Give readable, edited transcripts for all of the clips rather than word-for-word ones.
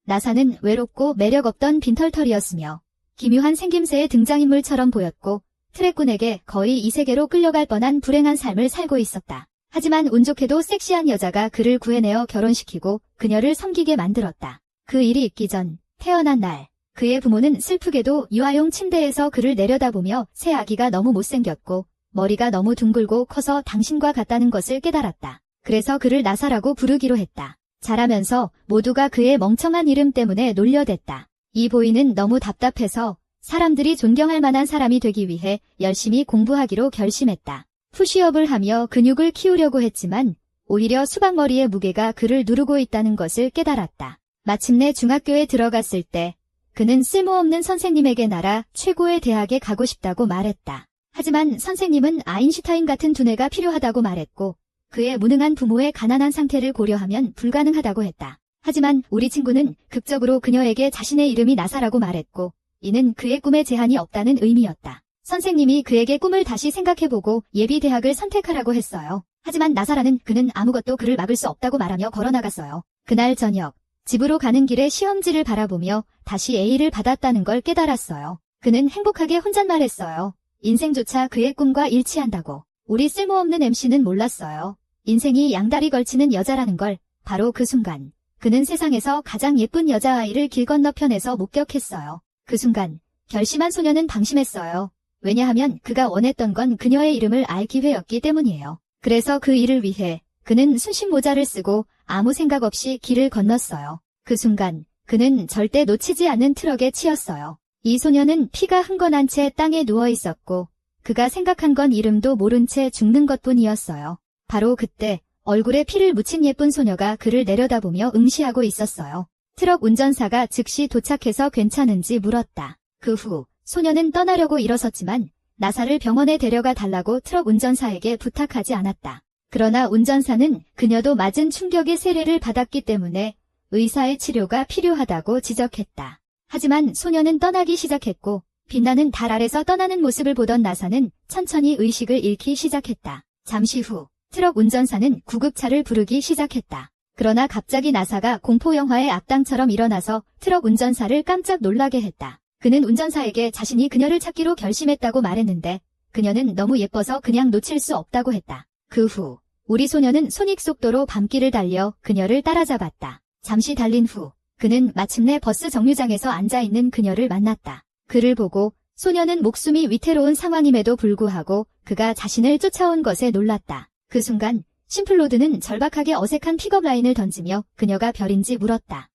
나사는 외롭고 매력없던 빈털털이었으며 기묘한 생김새의 등장인물처럼 보였고 트랙꾼에게 거의 이 세계로 끌려갈 뻔한 불행한 삶을 살고 있었다. 하지만 운 좋게도 섹시한 여자가 그를 구해내어 결혼시키고 그녀를 섬기게 만들었다. 그 일이 있기 전 태어난 날 그의 부모는 슬프게도 유아용 침대에서 그를 내려다보며 새 아기가 너무 못생겼고 머리가 너무 둥글고 커서 당신과 같다는 것을 깨달았다. 그래서 그를 나사라고 부르기로 했다. 자라면서 모두가 그의 멍청한 이름 때문에 놀려댔다. 이 보이는 너무 답답해서 사람들이 존경할 만한 사람이 되기 위해 열심히 공부하기로 결심했다. 푸시업을 하며 근육을 키우려고 했지만 오히려 수박머리의 무게가 그를 누르고 있다는 것을 깨달았다. 마침내 중학교에 들어갔을 때 그는 쓸모없는 선생님에게 날아 최고의 대학에 가고 싶다고 말했다. 하지만 선생님은 아인슈타인 같은 두뇌가 필요하다고 말했고 그의 무능한 부모의 가난한 상태를 고려하면 불가능하다고 했다. 하지만 우리 친구는 극적으로 그녀에게 자신의 이름이 나사라고 말했고 이는 그의 꿈에 제한이 없다는 의미였다. 선생님이 그에게 꿈을 다시 생각해보고 예비 대학을 선택하라고 했어요. 하지만 나사라는 그는 아무것도 그를 막을 수 없다고 말하며 걸어나갔어요. 그날 저녁 집으로 가는 길에 시험지를 바라보며 다시 A를 받았다는 걸 깨달았어요. 그는 행복하게 혼잣말했어요. 인생조차 그의 꿈과 일치한다고. 우리 쓸모없는 MC는 몰랐어요. 인생이 양다리 걸치는 여자라는 걸. 바로 그 순간 그는 세상에서 가장 예쁜 여자아이를 길 건너편에서 목격했어요. 그 순간 결심한 소녀는 방심했어요. 왜냐하면 그가 원했던 건 그녀의 이름을 알 기회였기 때문이에요. 그래서 그 일을 위해 그는 순신 모자를 쓰고 아무 생각 없이 길을 건넜어요. 그 순간 그는 절대 놓치지 않는 트럭에 치였어요. 이 소녀는 피가 흥건한 채 땅에 누워 있었고 그가 생각한 건 이름도 모른 채 죽는 것뿐이었어요. 바로 그때 얼굴에 피를 묻힌 예쁜 소녀가 그를 내려다보며 응시하고 있었어요. 트럭 운전사가 즉시 도착해서 괜찮은지 물었다. 그 후 소녀는 떠나려고 일어섰지만 나사를 병원에 데려가 달라고 트럭 운전사에게 부탁하지 않았다. 그러나 운전사는 그녀도 맞은 충격의 세례를 받았기 때문에 의사의 치료가 필요하다고 지적했다. 하지만 소녀는 떠나기 시작했고 빛나는 달 아래서 떠나는 모습을 보던 나사는 천천히 의식을 잃기 시작했다. 잠시 후 트럭 운전사는 구급차를 부르기 시작했다. 그러나 갑자기 나사가 공포영화의 악당처럼 일어나서 트럭 운전사를 깜짝 놀라게 했다. 그는 운전사에게 자신이 그녀를 찾기로 결심했다고 말했는데 그녀는 너무 예뻐서 그냥 놓칠 수 없다고 했다. 그 후 우리 소녀는 손익속도로 밤길을 달려 그녀를 따라잡았다. 잠시 달린 후 그는 마침내 버스 정류장에서 앉아있는 그녀를 만났다. 그를 보고 소녀는 목숨이 위태로운 상황임에도 불구하고 그가 자신을 쫓아온 것에 놀랐다. 그 순간 심플로드는 절박하게 어색한 픽업 라인을 던지며 그녀가 별인지 물었다.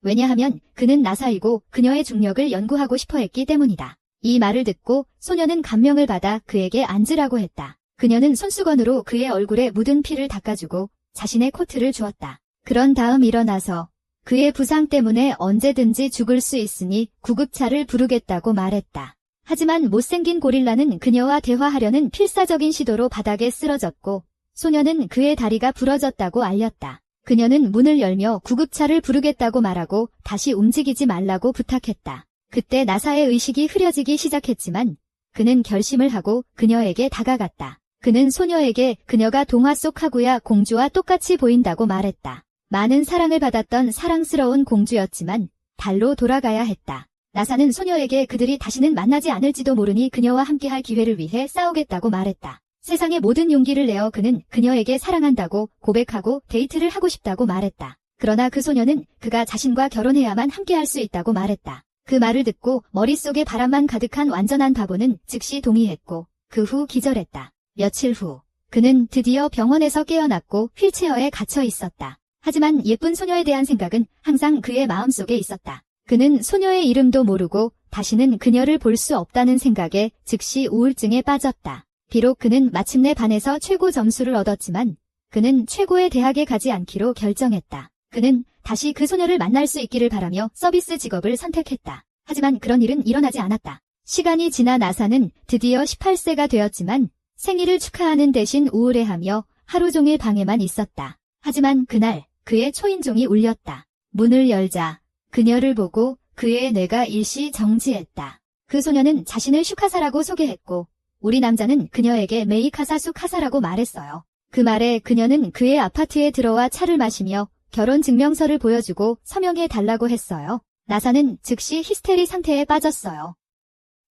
왜냐하면 그는 나사이고 그녀의 중력을 연구하고 싶어 했기 때문이다. 이 말을 듣고 소녀는 감명을 받아 그에게 앉으라고 했다. 그녀는 손수건으로 그의 얼굴에 묻은 피를 닦아주고 자신의 코트를 주었다. 그런 다음 일어나서 그의 부상 때문에 언제든지 죽을 수 있으니 구급차를 부르겠다고 말했다. 하지만 못생긴 고릴라는 그녀와 대화하려는 필사적인 시도로 바닥에 쓰러졌고 소녀는 그의 다리가 부러졌다고 알렸다. 그녀는 문을 열며 구급차를 부르겠다고 말하고 다시 움직이지 말라고 부탁했다. 그때 나사의 의식이 흐려지기 시작했지만 그는 결심을 하고 그녀에게 다가갔다. 그는 소녀에게 그녀가 동화 속 카구야 공주와 똑같이 보인다고 말했다. 많은 사랑을 받았던 사랑스러운 공주였지만 달로 돌아가야 했다. 나사는 소녀에게 그들이 다시는 만나지 않을지도 모르니 그녀와 함께할 기회를 위해 싸우겠다고 말했다. 세상의 모든 용기를 내어 그는 그녀에게 사랑한다고 고백하고 데이트를 하고 싶다고 말했다. 그러나 그 소녀는 그가 자신과 결혼해야만 함께할 수 있다고 말했다. 그 말을 듣고 머릿속에 바람만 가득한 완전한 바보는 즉시 동의했고 그 후 기절했다. 며칠 후 그는 드디어 병원에서 깨어났고 휠체어에 갇혀 있었다. 하지만 예쁜 소녀에 대한 생각은 항상 그의 마음속에 있었다. 그는 소녀의 이름도 모르고 다시는 그녀를 볼 수 없다는 생각에 즉시 우울증에 빠졌다. 비록 그는 마침내 반에서 최고 점수를 얻었지만 그는 최고의 대학에 가지 않기로 결정했다. 그는 다시 그 소녀를 만날 수 있기를 바라며 서비스 직업을 선택했다. 하지만 그런 일은 일어나지 않았다. 시간이 지나 나사는 드디어 18세가 되었지만 생일을 축하하는 대신 우울해하며 하루 종일 방에만 있었다. 하지만 그날 그의 초인종이 울렸다. 문을 열자 그녀를 보고 그의 뇌가 일시 정지했다. 그 소녀는 자신을 슈카사라고 소개했고 우리 남자는 그녀에게 메이카사 수카사라고 말했어요. 그 말에 그녀는 그의 아파트에 들어와 차를 마시며 결혼 증명서를 보여주고 서명해 달라고 했어요. 나사는 즉시 히스테리 상태에 빠졌어요.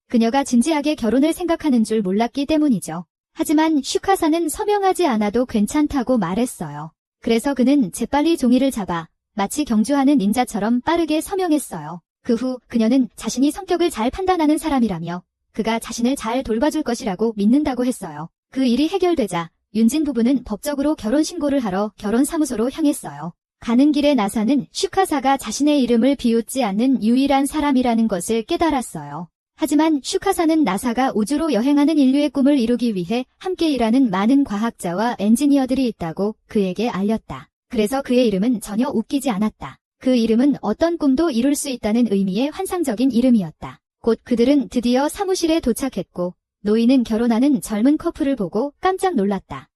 그녀가 진지하게 결혼을 생각하는 줄 몰랐기 때문이죠. 하지만 슈카사는 서명하지 않아도 괜찮다고 말했어요. 그래서 그는 재빨리 종이를 잡아 마치 경주하는 닌자처럼 빠르게 서명했어요. 그 후 그녀는 자신이 성격을 잘 판단하는 사람이라며 그가 자신을 잘 돌봐줄 것이라고 믿는다고 했어요. 그 일이 해결되자 윤진 부부는 법적으로 결혼 신고를 하러 결혼사무소로 향했어요. 가는 길에 나사는 슈카사가 자신의 이름을 비웃지 않는 유일한 사람이라는 것을 깨달았어요. 하지만 슈카사는 나사가 우주로 여행하는 인류의 꿈을 이루기 위해 함께 일하는 많은 과학자와 엔지니어들이 있다고 그에게 알렸다. 그래서 그의 이름은 전혀 웃기지 않았다. 그 이름은 어떤 꿈도 이룰 수 있다는 의미의 환상적인 이름이었다. 곧 그들은 드디어 사무실에 도착했고 노인은 결혼하는 젊은 커플을 보고 깜짝 놀랐다.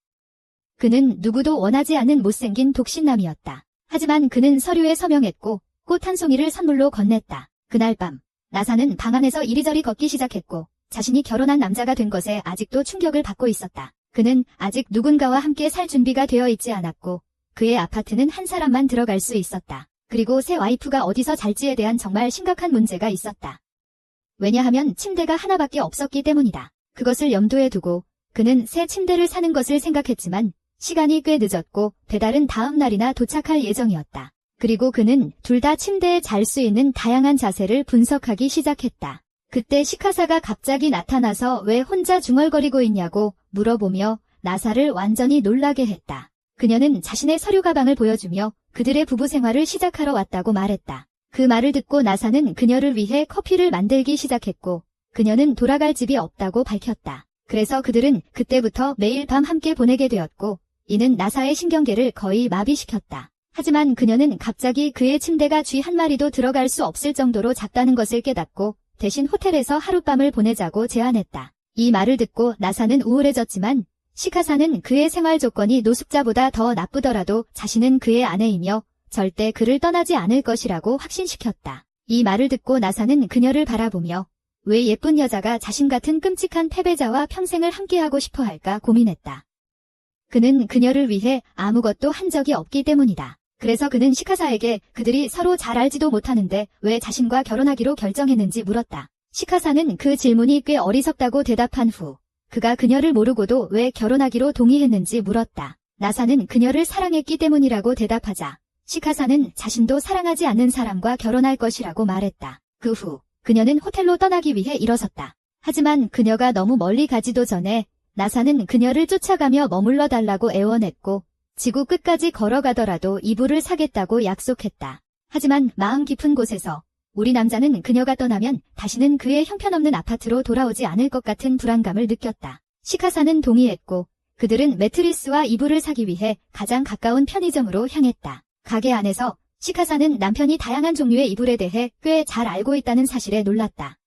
그는 누구도 원하지 않는 못생긴 독신남이었다. 하지만 그는 서류에 서명했고 꽃 한 송이를 선물로 건넸다. 그날 밤 나사는 방 안에서 이리저리 걷기 시작했고 자신이 결혼한 남자가 된 것에 아직도 충격을 받고 있었다. 그는 아직 누군가와 함께 살 준비가 되어 있지 않았고 그의 아파트는 한 사람만 들어갈 수 있었다. 그리고 새 와이프가 어디서 잘지에 대한 정말 심각한 문제가 있었다. 왜냐하면 침대가 하나밖에 없었기 때문이다. 그것을 염두에 두고 그는 새 침대를 사는 것을 생각했지만 시간이 꽤 늦었고 배달은 다음 날이나 도착할 예정이었다. 그리고 그는 둘 다 침대에 잘 수 있는 다양한 자세를 분석하기 시작했다. 그때 시카사가 갑자기 나타나서 왜 혼자 중얼거리고 있냐고 물어보며 나사를 완전히 놀라게 했다. 그녀는 자신의 서류 가방을 보여주며 그들의 부부 생활을 시작하러 왔다고 말했다. 그 말을 듣고 나사는 그녀를 위해 커피를 만들기 시작했고 그녀는 돌아갈 집이 없다고 밝혔다. 그래서 그들은 그때부터 매일 밤 함께 보내게 되었고 이는 나사의 신경계를 거의 마비시켰다. 하지만 그녀는 갑자기 그의 침대가 쥐 한 마리도 들어갈 수 없을 정도로 작다는 것을 깨닫고 대신 호텔에서 하룻밤을 보내자고 제안했다. 이 말을 듣고 나사는 우울해졌지만 시카사는 그의 생활 조건이 노숙자보다 더 나쁘더라도 자신은 그의 아내이며 절대 그를 떠나지 않을 것이라고 확신시켰다. 이 말을 듣고 나사는 그녀를 바라보며 왜 예쁜 여자가 자신 같은 끔찍한 패배자와 평생을 함께하고 싶어 할까 고민했다. 그는 그녀를 위해 아무것도 한 적이 없기 때문이다. 그래서 그는 시카사에게 그들이 서로 잘 알지도 못하는데 왜 자신과 결혼하기로 결정했는지 물었다. 시카사는 그 질문이 꽤 어리석다고 대답한 후 그가 그녀를 모르고도 왜 결혼하기로 동의했는지 물었다. 나사는 그녀를 사랑했기 때문이라고 대답하자 시카사는 자신도 사랑하지 않는 사람과 결혼할 것이라고 말했다. 그 후 그녀는 호텔로 떠나기 위해 일어섰다. 하지만 그녀가 너무 멀리 가지도 전에 나사는 그녀를 쫓아가며 머물러 달라고 애원했고 지구 끝까지 걸어가더라도 이불을 사겠다고 약속했다. 하지만 마음 깊은 곳에서 우리 남자는 그녀가 떠나면 다시는 그의 형편없는 아파트로 돌아오지 않을 것 같은 불안감을 느꼈다. 시카사는 동의했고 그들은 매트리스와 이불을 사기 위해 가장 가까운 편의점으로 향했다. 가게 안에서 시카사는 남편이 다양한 종류의 이불에 대해 꽤 잘 알고 있다는 사실에 놀랐다.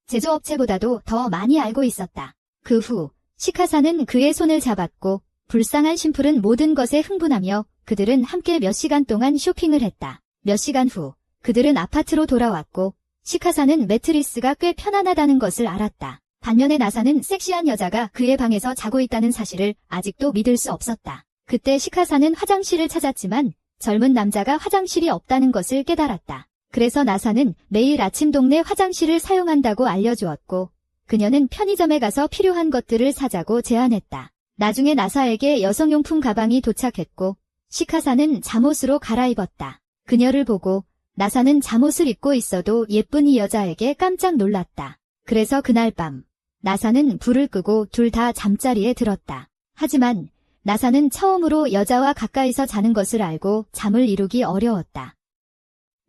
제조업체보다도 더 많이 알고 있었다. 그 후 시카사는 그의 손을 잡았고 불쌍한 심플은 모든 것에 흥분하며 그들은 함께 몇 시간 동안 쇼핑을 했다. 몇 시간 후 그들은 아파트로 돌아왔고 시카사는 매트리스가 꽤 편안하다는 것을 알았다. 반면에 나사는 섹시한 여자가 그의 방에서 자고 있다는 사실을 아직도 믿을 수 없었다. 그때 시카사는 화장실을 찾았지만 젊은 남자가 화장실이 없다는 것을 깨달았다. 그래서 나사는 매일 아침 동네 화장실을 사용한다고 알려주었고 그녀는 편의점에 가서 필요한 것들을 사자고 제안했다. 나중에 나사에게 여성용품 가방이 도착했고 시카사는 잠옷으로 갈아입었다. 그녀를 보고 나사는 잠옷을 입고 있어도 예쁜 이 여자에게 깜짝 놀랐다. 그래서 그날 밤 나사는 불을 끄고 둘 다 잠자리에 들었다. 하지만 나사는 처음으로 여자와 가까이서 자는 것을 알고 잠을 이루기 어려웠다.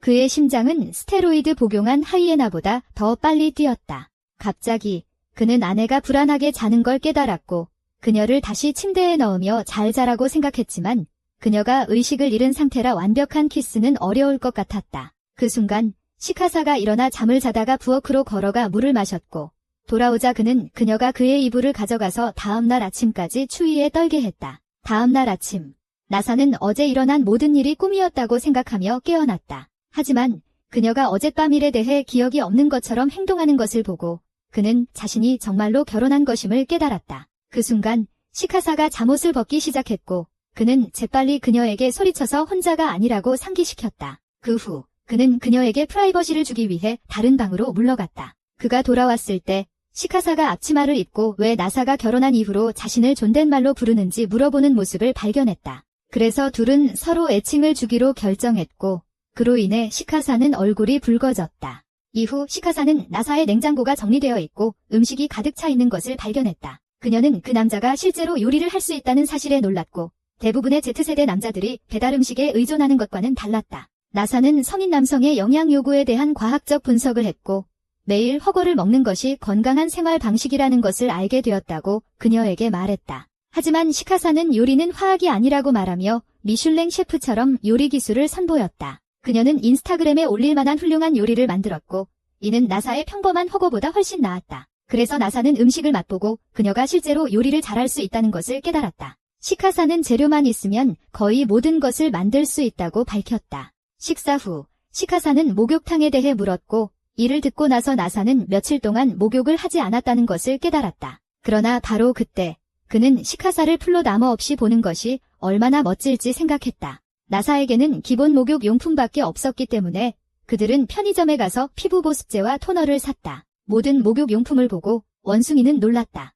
그의 심장은 스테로이드 복용한 하이에나보다 더 빨리 뛰었다. 갑자기 그는 아내가 불안하게 자는 걸 깨달았고 그녀를 다시 침대에 넣으며 잘 자라고 생각했지만 그녀가 의식을 잃은 상태라 완벽한 키스는 어려울 것 같았다. 그 순간 시카사가 일어나 잠을 자다가 부엌으로 걸어가 물을 마셨고 돌아오자 그는 그녀가 그의 이불을 가져가서 다음날 아침까지 추위에 떨게 했다. 다음날 아침 나사는 어제 일어난 모든 일이 꿈이었다고 생각하며 깨어났다. 하지만 그녀가 어젯밤 일에 대해 기억이 없는 것처럼 행동하는 것을 보고 그는 자신이 정말로 결혼한 것임을 깨달았다. 그 순간 시카사가 잠옷을 벗기 시작했고 그는 재빨리 그녀에게 소리쳐서 혼자가 아니라고 상기시켰다. 그 후 그는 그녀에게 프라이버시를 주기 위해 다른 방으로 물러갔다. 그가 돌아왔을 때 시카사가 앞치마를 입고 왜 나사가 결혼한 이후로 자신을 존댓말로 부르는지 물어보는 모습을 발견했다. 그래서 둘은 서로 애칭을 주기로 결정했고 그로 인해 시카사는 얼굴이 붉어졌다. 이후 시카사는 나사의 냉장고가 정리되어 있고 음식이 가득 차 있는 것을 발견했다. 그녀는 그 남자가 실제로 요리를 할 수 있다는 사실에 놀랐고 대부분의 Z세대 남자들이 배달 음식에 의존하는 것과는 달랐다. 나사는 성인 남성의 영양 요구에 대한 과학적 분석을 했고 매일 훠궈를 먹는 것이 건강한 생활 방식이라는 것을 알게 되었다고 그녀에게 말했다. 하지만 시카사는 요리는 화학이 아니라고 말하며 미슐랭 셰프처럼 요리 기술을 선보였다. 그녀는 인스타그램에 올릴 만한 훌륭한 요리를 만들었고 이는 나사의 평범한 훠궈보다 훨씬 나았다. 그래서 나사는 음식을 맛보고 그녀가 실제로 요리를 잘할 수 있다는 것을 깨달았다. 시카사는 재료만 있으면 거의 모든 것을 만들 수 있다고 밝혔다. 식사 후 시카사는 목욕탕에 대해 물었고 이를 듣고 나서 나사는 며칠 동안 목욕을 하지 않았다는 것을 깨달았다. 그러나 바로 그때 그는 시카사를 풀로 나머 없이 보는 것이 얼마나 멋질지 생각했다. 나사에게는 기본 목욕 용품밖에 없었기 때문에 그들은 편의점에 가서 피부 보습제와 토너를 샀다. 모든 목욕 용품을 보고 원숭이는 놀랐다.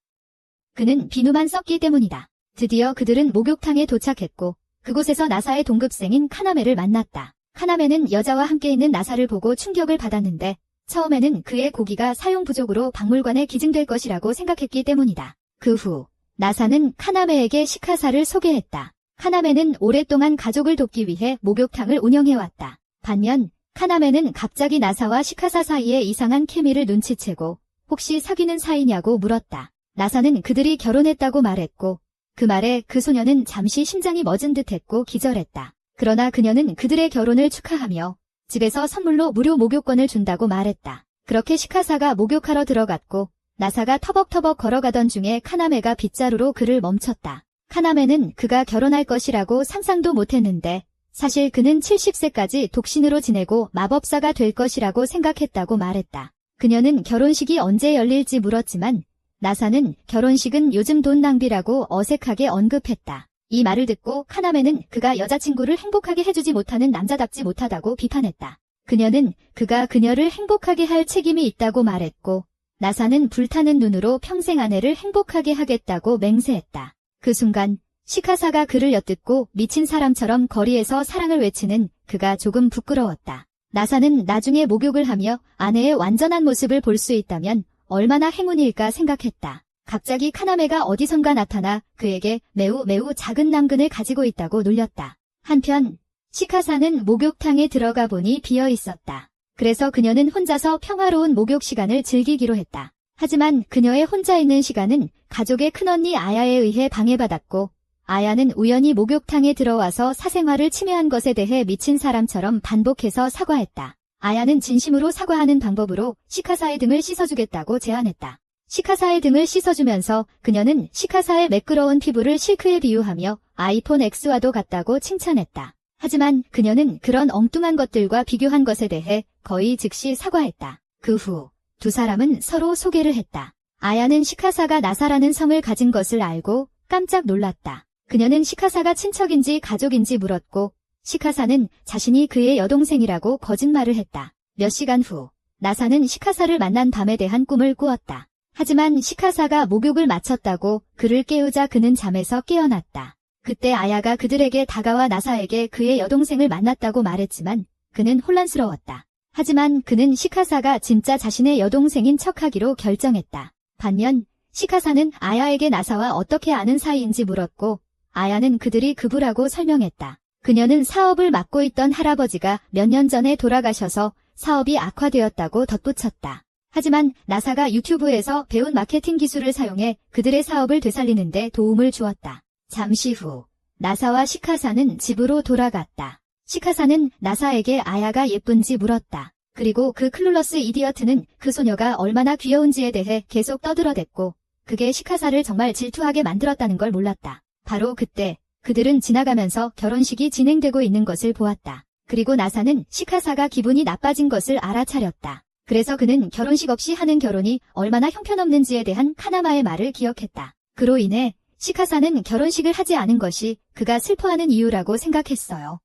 그는 비누만 썼기 때문이다. 드디어 그들은 목욕탕에 도착했고 그곳에서 나사의 동급생인 카나메를 만났다. 카나메는 여자와 함께 있는 나사를 보고 충격을 받았는데 처음에는 그의 고기가 사용 부족으로 박물관에 기증될 것이라고 생각했기 때문이다. 그 후 나사는 카나메에게 시카사를 소개했다. 카나메는 오랫동안 가족을 돕기 위해 목욕탕을 운영해왔다. 반면 카나메는 갑자기 나사와 시카사 사이에 이상한 케미를 눈치채고 혹시 사귀는 사이냐고 물었다. 나사는 그들이 결혼했다고 말했고 그 말에 그 소녀는 잠시 심장이 멎은 듯했고 기절했다. 그러나 그녀는 그들의 결혼을 축하하며 집에서 선물로 무료 목욕권을 준다고 말했다. 그렇게 시카사가 목욕하러 들어갔고 나사가 터벅터벅 걸어가던 중에 카나메가 빗자루로 그를 멈췄다. 카나메는 그가 결혼할 것이라고 상상도 못했는데 사실 그는 70세까지 독신으로 지내고 마법사가 될 것이라고 생각했다고 말했다. 그녀는 결혼식이 언제 열릴지 물었지만 나사는 결혼식은 요즘 돈 낭비라고 어색하게 언급했다. 이 말을 듣고 카나메는 그가 여자친구를 행복하게 해주지 못하는 남자답지 못하다고 비판했다. 그녀는 그가 그녀를 행복하게 할 책임이 있다고 말했고 나사는 불타는 눈으로 평생 아내를 행복하게 하겠다고 맹세했다. 그 순간 시카사가 그를 엿듣고 미친 사람처럼 거리에서 사랑을 외치는 그가 조금 부끄러웠다. 나사는 나중에 목욕을 하며 아내의 완전한 모습을 볼 수 있다면 얼마나 행운일까 생각했다. 갑자기 카나메가 어디선가 나타나 그에게 매우 작은 남근을 가지고 있다고 놀렸다. 한편 시카사는 목욕탕에 들어가 보니 비어 있었다. 그래서 그녀는 혼자서 평화로운 목욕 시간을 즐기기로 했다. 하지만 그녀의 혼자 있는 시간은 가족의 큰언니 아야에 의해 방해받았고 아야는 우연히 목욕탕에 들어와서 사생활을 침해한 것에 대해 미친 사람처럼 반복해서 사과했다. 아야는 진심으로 사과하는 방법으로 시카사의 등을 씻어주겠다고 제안했다. 시카사의 등을 씻어주면서 그녀는 시카사의 매끄러운 피부를 실크에 비유하며 아이폰 X와도 같다고 칭찬했다. 하지만 그녀는 그런 엉뚱한 것들과 비교한 것에 대해 거의 즉시 사과했다. 그 후 두 사람은 서로 소개를 했다. 아야는 시카사가 나사라는 성을 가진 것을 알고 깜짝 놀랐다. 그녀는 시카사가 친척인지 가족인지 물었고 시카사는 자신이 그의 여동생이라고 거짓말을 했다. 몇 시간 후 나사는 시카사를 만난 밤에 대한 꿈을 꾸었다. 하지만 시카사가 목욕을 마쳤다고 그를 깨우자 그는 잠에서 깨어났다. 그때 아야가 그들에게 다가와 나사에게 그의 여동생을 만났다고 말했지만 그는 혼란스러웠다. 하지만 그는 시카사가 진짜 자신의 여동생인 척하기로 결정했다. 반면 시카사는 아야에게 나사와 어떻게 아는 사이인지 물었고 아야는 그들이 그부라고 설명했다. 그녀는 사업을 맡고 있던 할아버지가 몇 년 전에 돌아가셔서 사업이 악화되었다고 덧붙였다. 하지만 나사가 유튜브에서 배운 마케팅 기술을 사용해 그들의 사업을 되살리는 데 도움을 주었다. 잠시 후 나사와 시카사는 집으로 돌아갔다. 시카사는 나사에게 아야가 예쁜지 물었다. 그리고 그 클룰러스 이디어트는 그 소녀가 얼마나 귀여운지에 대해 계속 떠들어댔고 그게 시카사를 정말 질투하게 만들었다는 걸 몰랐다. 바로 그때 그들은 지나가면서 결혼식이 진행되고 있는 것을 보았다. 그리고 나사는 시카사가 기분이 나빠진 것을 알아차렸다. 그래서 그는 결혼식 없이 하는 결혼이 얼마나 형편없는지에 대한 카나마의 말을 기억했다. 그로 인해 시카사는 결혼식을 하지 않은 것이 그가 슬퍼하는 이유라고 생각했어요.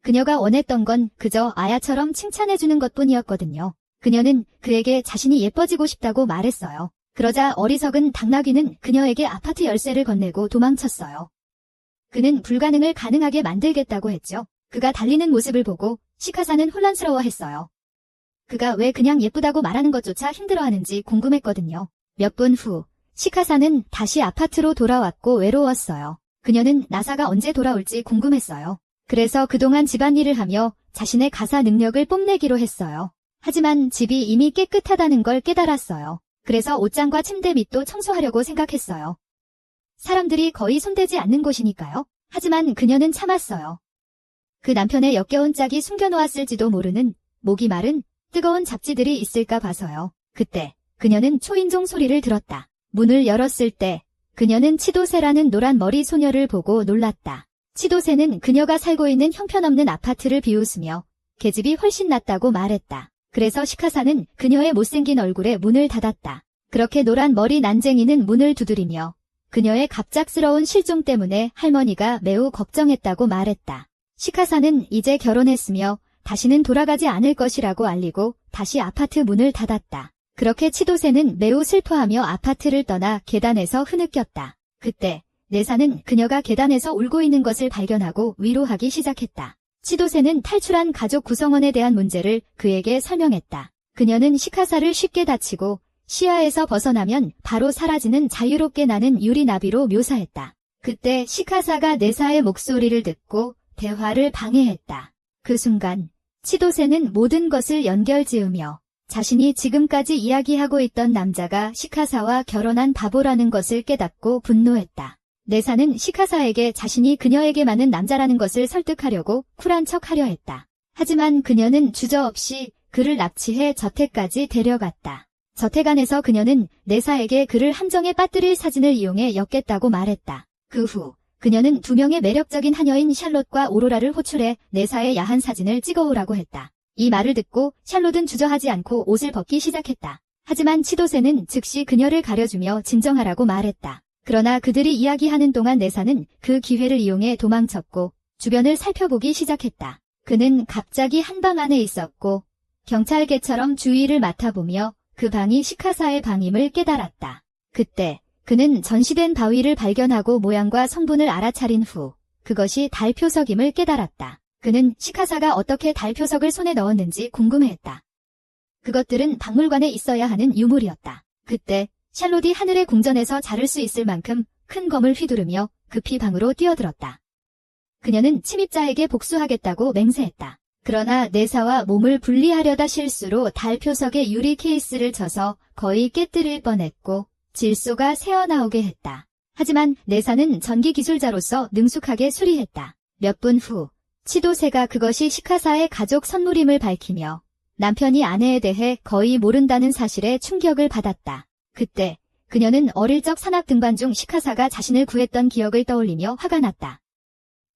그녀가 원했던 건 그저 아야처럼 칭찬해주는 것뿐이었거든요. 그녀는 그에게 자신이 예뻐지고 싶다고 말했어요. 그러자 어리석은 당나귀는 그녀에게 아파트 열쇠를 건네고 도망쳤어요. 그는 불가능을 가능하게 만들겠다고 했죠. 그가 달리는 모습을 보고 시카사는 혼란스러워했어요. 그가 왜 그냥 예쁘다고 말하는 것조차 힘들어하는지 궁금했거든요. 몇 분 후, 시카사는 다시 아파트로 돌아왔고 외로웠어요. 그녀는 나사가 언제 돌아올지 궁금했어요. 그래서 그동안 집안일을 하며 자신의 가사 능력을 뽐내기로 했어요. 하지만 집이 이미 깨끗하다는 걸 깨달았어요. 그래서 옷장과 침대 밑도 청소하려고 생각했어요. 사람들이 거의 손대지 않는 곳이니까요. 하지만 그녀는 참았어요. 그 남편의 역겨운 짝이 숨겨놓았을지도 모르는 목이 마른 뜨거운 잡지들이 있을까 봐서요. 그때 그녀는 초인종 소리를 들었다. 문을 열었을 때 그녀는 치도세라는 노란 머리 소녀를 보고 놀랐다. 치도세는 그녀가 살고 있는 형편없는 아파트를 비웃으며 계집이 훨씬 낫다고 말했다. 그래서 시카사는 그녀의 못생긴 얼굴에 문을 닫았다. 그렇게 노란 머리 난쟁이는 문을 두드리며 그녀의 갑작스러운 실종 때문에 할머니가 매우 걱정했다고 말했다. 시카사는 이제 결혼했으며 다시는 돌아가지 않을 것이라고 알리고 다시 아파트 문을 닫았다. 그렇게 치도세는 매우 슬퍼하며 아파트를 떠나 계단에서 흐느꼈다. 그때 내사는 그녀가 계단에서 울고 있는 것을 발견하고 위로하기 시작했다. 치도세는 탈출한 가족 구성원에 대한 문제를 그에게 설명했다. 그녀는 시카사를 쉽게 다치고 시야에서 벗어나면 바로 사라지는 자유롭게 나는 유리나비로 묘사했다. 그때 시카사가 내사의 목소리를 듣고 대화를 방해했다. 그 순간 치도세는 모든 것을 연결지으며 자신이 지금까지 이야기하고 있던 남자가 시카사와 결혼한 바보라는 것을 깨닫고 분노했다. 내사는 시카사에게 자신이 그녀에게 맞는 남자라는 것을 설득하려고 쿨한 척하려 했다. 하지만 그녀는 주저없이 그를 납치해 저택까지 데려갔다. 저택 안에서 그녀는 내사에게 그를 함정에 빠뜨릴 사진을 이용해 엮겠다고 말했다. 그 후 그녀는 두 명의 매력적인 하녀인 샬롯과 오로라를 호출해 내사의 야한 사진을 찍어오라고 했다. 이 말을 듣고 샬롯은 주저하지 않고 옷을 벗기 시작했다. 하지만 치도세는 즉시 그녀를 가려주며 진정하라고 말했다. 그러나 그들이 이야기하는 동안 내사는 그 기회를 이용해 도망쳤고 주변을 살펴보기 시작했다. 그는 갑자기 한 방 안에 있었고 경찰계처럼 주위를 맡아보며 그 방이 시카사의 방임을 깨달았다. 그때 그는 전시된 바위를 발견하고 모양과 성분을 알아차린 후 그것이 달 표석임을 깨달았다. 그는 시카사가 어떻게 달 표석을 손에 넣었는지 궁금해했다. 그것들은 박물관에 있어야 하는 유물이었다. 그때 샬롯이 하늘의 궁전에서 자를 수 있을 만큼 큰 검을 휘두르며 급히 방으로 뛰어들었다. 그녀는 침입자에게 복수하겠다고 맹세했다. 그러나 내사와 몸을 분리하려다 실수로 달 표석에 유리 케이스를 쳐서 거의 깨뜨릴 뻔했고 질소가 새어나오게 했다. 하지만 내사는 전기 기술자로서 능숙하게 수리했다. 몇 분 후 치도세가 그것이 시카사의 가족 선물임을 밝히며 남편이 아내에 대해 거의 모른다는 사실에 충격을 받았다. 그때 그녀는 어릴 적 산악 등반 중 시카사가 자신을 구했던 기억을 떠올리며 화가 났다.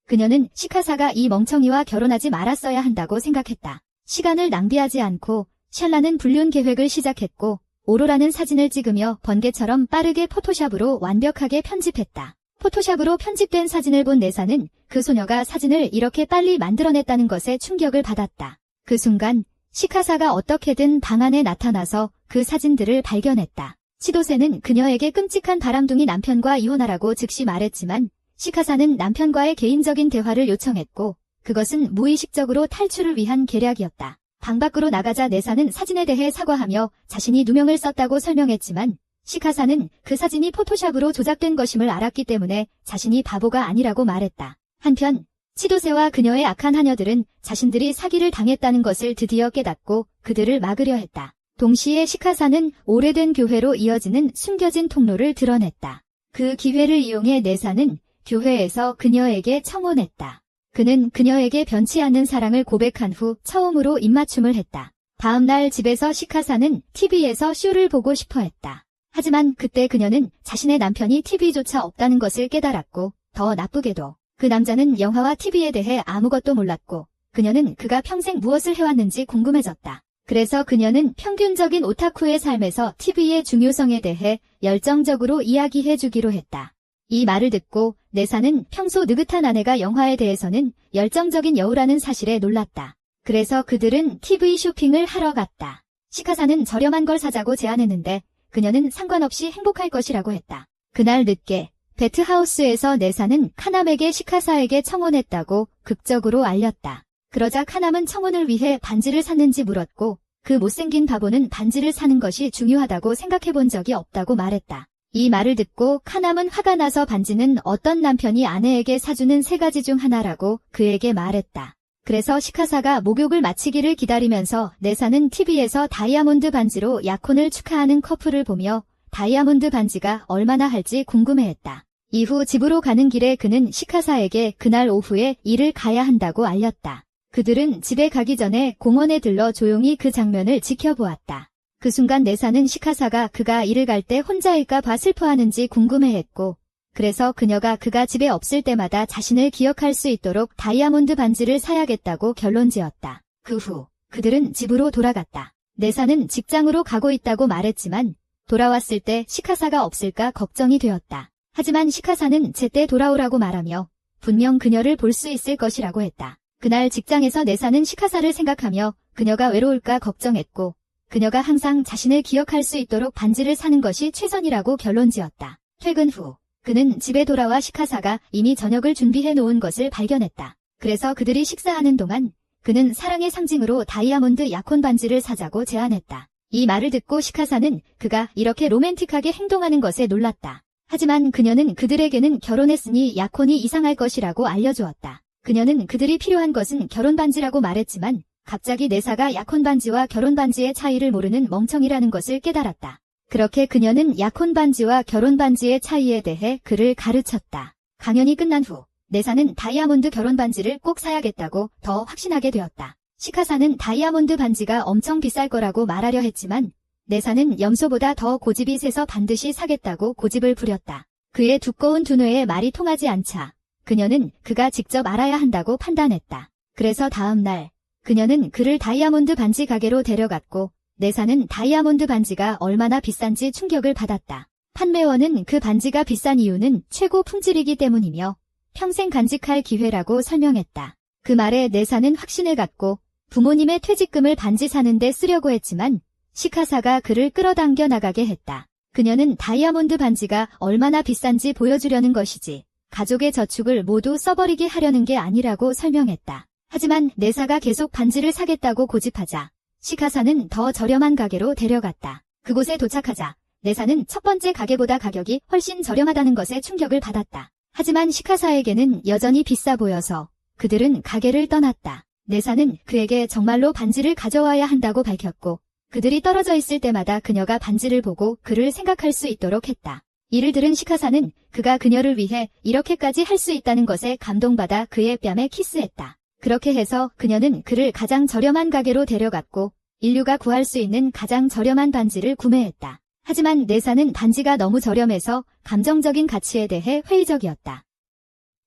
그녀는 시카사가 이 멍청이와 결혼하지 말았어야 한다고 생각했다. 시간을 낭비하지 않고 샬라는 불륜 계획을 시작했고 오로라는 사진을 찍으며 번개처럼 빠르게 포토샵으로 완벽하게 편집했다. 포토샵으로 편집된 사진을 본 내사는 그 소녀가 사진을 이렇게 빨리 만들어냈다는 것에 충격을 받았다. 그 순간 시카사가 어떻게든 방 안에 나타나서 그 사진들을 발견했다. 치도세는 그녀에게 끔찍한 바람둥이 남편과 이혼하라고 즉시 말했지만 시카사는 남편과의 개인적인 대화를 요청했고 그것은 무의식적으로 탈출을 위한 계략이었다. 방 밖으로 나가자 내사는 사진에 대해 사과하며 자신이 누명을 썼다고 설명했지만 시카사는 그 사진이 포토샵으로 조작된 것임을 알았기 때문에 자신이 바보가 아니라고 말했다. 한편 치도세와 그녀의 악한 하녀들은 자신들이 사기를 당했다는 것을 드디어 깨닫고 그들을 막으려 했다. 동시에 시카사는 오래된 교회로 이어지는 숨겨진 통로를 드러냈다. 그 기회를 이용해 내사는 교회에서 그녀에게 청혼했다. 그는 그녀에게 변치 않는 사랑을 고백한 후 처음으로 입맞춤을 했다. 다음 날 집에서 시카사는 TV에서 쇼를 보고 싶어 했다. 하지만 그때 그녀는 자신의 남편이 TV조차 없다는 것을 깨달았고 더 나쁘게도 그 남자는 영화와 TV에 대해 아무것도 몰랐고 그녀는 그가 평생 무엇을 해왔는지 궁금해졌다. 그래서 그녀는 평균적인 오타쿠의 삶에서 TV의 중요성에 대해 열정적으로 이야기해주기로 했다. 이 말을 듣고 내사는 평소 느긋한 아내가 영화에 대해서는 열정적인 여우라는 사실에 놀랐다. 그래서 그들은 TV 쇼핑을 하러 갔다. 시카사는 저렴한 걸 사자고 제안했는데 그녀는 상관없이 행복할 것이라고 했다. 그날 늦게 베트하우스에서 내사는 카남에게 시카사에게 청혼했다고 극적으로 알렸다. 그러자 카남은 청혼을 위해 반지를 샀는지 물었고 그 못생긴 바보는 반지를 사는 것이 중요하다고 생각해본 적이 없다고 말했다. 이 말을 듣고 카남은 화가 나서 반지는 어떤 남편이 아내에게 사주는 3가지 중 하나라고 그에게 말했다. 그래서 시카사가 목욕을 마치기를 기다리면서 내사는 TV에서 다이아몬드 반지로 약혼을 축하하는 커플을 보며 다이아몬드 반지가 얼마나 할지 궁금해했다. 이후 집으로 가는 길에 그는 시카사에게 그날 오후에 일을 가야 한다고 알렸다. 그들은 집에 가기 전에 공원에 들러 조용히 그 장면을 지켜보았다. 그 순간 내사는 시카사가 그가 일을 갈 때 혼자일까 봐 슬퍼하는지 궁금해했고 그래서 그가 집에 없을 때마다 자신을 기억할 수 있도록 다이아몬드 반지를 사야겠다고 결론지었다. 그 후 그들은 집으로 돌아갔다. 내사는 직장으로 가고 있다고 말했지만 돌아왔을 때 시카사가 없을까 걱정이 되었다. 하지만 시카사는 제때 돌아오라고 말하며 분명 그녀를 볼 수 있을 것이라고 했다. 그날 직장에서 내사는 시카사를 생각하며 그녀가 외로울까 걱정했고 그녀가 항상 자신을 기억할 수 있도록 반지를 사는 것이 최선이라고 결론지었다. 퇴근 후 그는 집에 돌아와 시카사가 이미 저녁을 준비해 놓은 것을 발견했다. 그래서 그들이 식사하는 동안 그는 사랑의 상징으로 다이아몬드 약혼 반지를 사자고 제안했다. 이 말을 듣고 시카사는 그가 이렇게 로맨틱하게 행동하는 것에 놀랐다. 하지만 그녀는 그들에게는 결혼했으니 약혼이 이상할 것이라고 알려주었다. 그녀는 그들이 필요한 것은 결혼 반지라고 말했지만 갑자기 내사가 약혼 반지와 결혼 반지의 차이를 모르는 멍청이라는 것을 깨달았다. 그렇게 그녀는 약혼 반지와 결혼 반지의 차이에 대해 그를 가르쳤다. 강연이 끝난 후 내사는 다이아몬드 결혼 반지를 꼭 사야겠다고 더 확신하게 되었다. 시카사는 다이아몬드 반지가 엄청 비쌀 거라고 말하려 했지만 내사는 염소보다 더 고집이 세서 반드시 사겠다고 고집을 부렸다. 그의 두꺼운 두뇌에 말이 통하지 않자 그녀는 그가 직접 알아야 한다고 판단했다. 그래서 다음 날 그녀는 그를 다이아몬드 반지 가게로 데려갔고 내사는 다이아몬드 반지가 얼마나 비싼지 충격을 받았다. 판매원은 그 반지가 비싼 이유는 최고 품질이기 때문이며 평생 간직할 기회라고 설명했다. 그 말에 내사는 확신을 갖고 부모님의 퇴직금을 반지 사는데 쓰려고 했지만 시카사가 그를 끌어당겨 나가게 했다. 그녀는 다이아몬드 반지가 얼마나 비싼지 보여주려는 것이지 가족의 저축을 모두 써버리게 하려는 게 아니라고 설명했다. 하지만 내사가 계속 반지를 사겠다고 고집하자 시카사는 더 저렴한 가게로 데려갔다. 그곳에 도착하자 내사는 첫 번째 가게보다 가격이 훨씬 저렴하다는 것에 충격을 받았다. 하지만 시카사에게는 여전히 비싸 보여서 그들은 가게를 떠났다. 내사는 그에게 정말로 반지를 가져와야 한다고 밝혔고 그들이 떨어져 있을 때마다 그녀가 반지를 보고 그를 생각할 수 있도록 했다. 이를 들은 시카사는 그가 그녀를 위해 이렇게까지 할 수 있다는 것에 감동받아 그의 뺨에 키스했다. 그렇게 해서 그녀는 그를 가장 저렴한 가게로 데려갔고 인류가 구할 수 있는 가장 저렴한 반지를 구매했다. 하지만 내사는 반지가 너무 저렴해서 감정적인 가치에 대해 회의적이었다.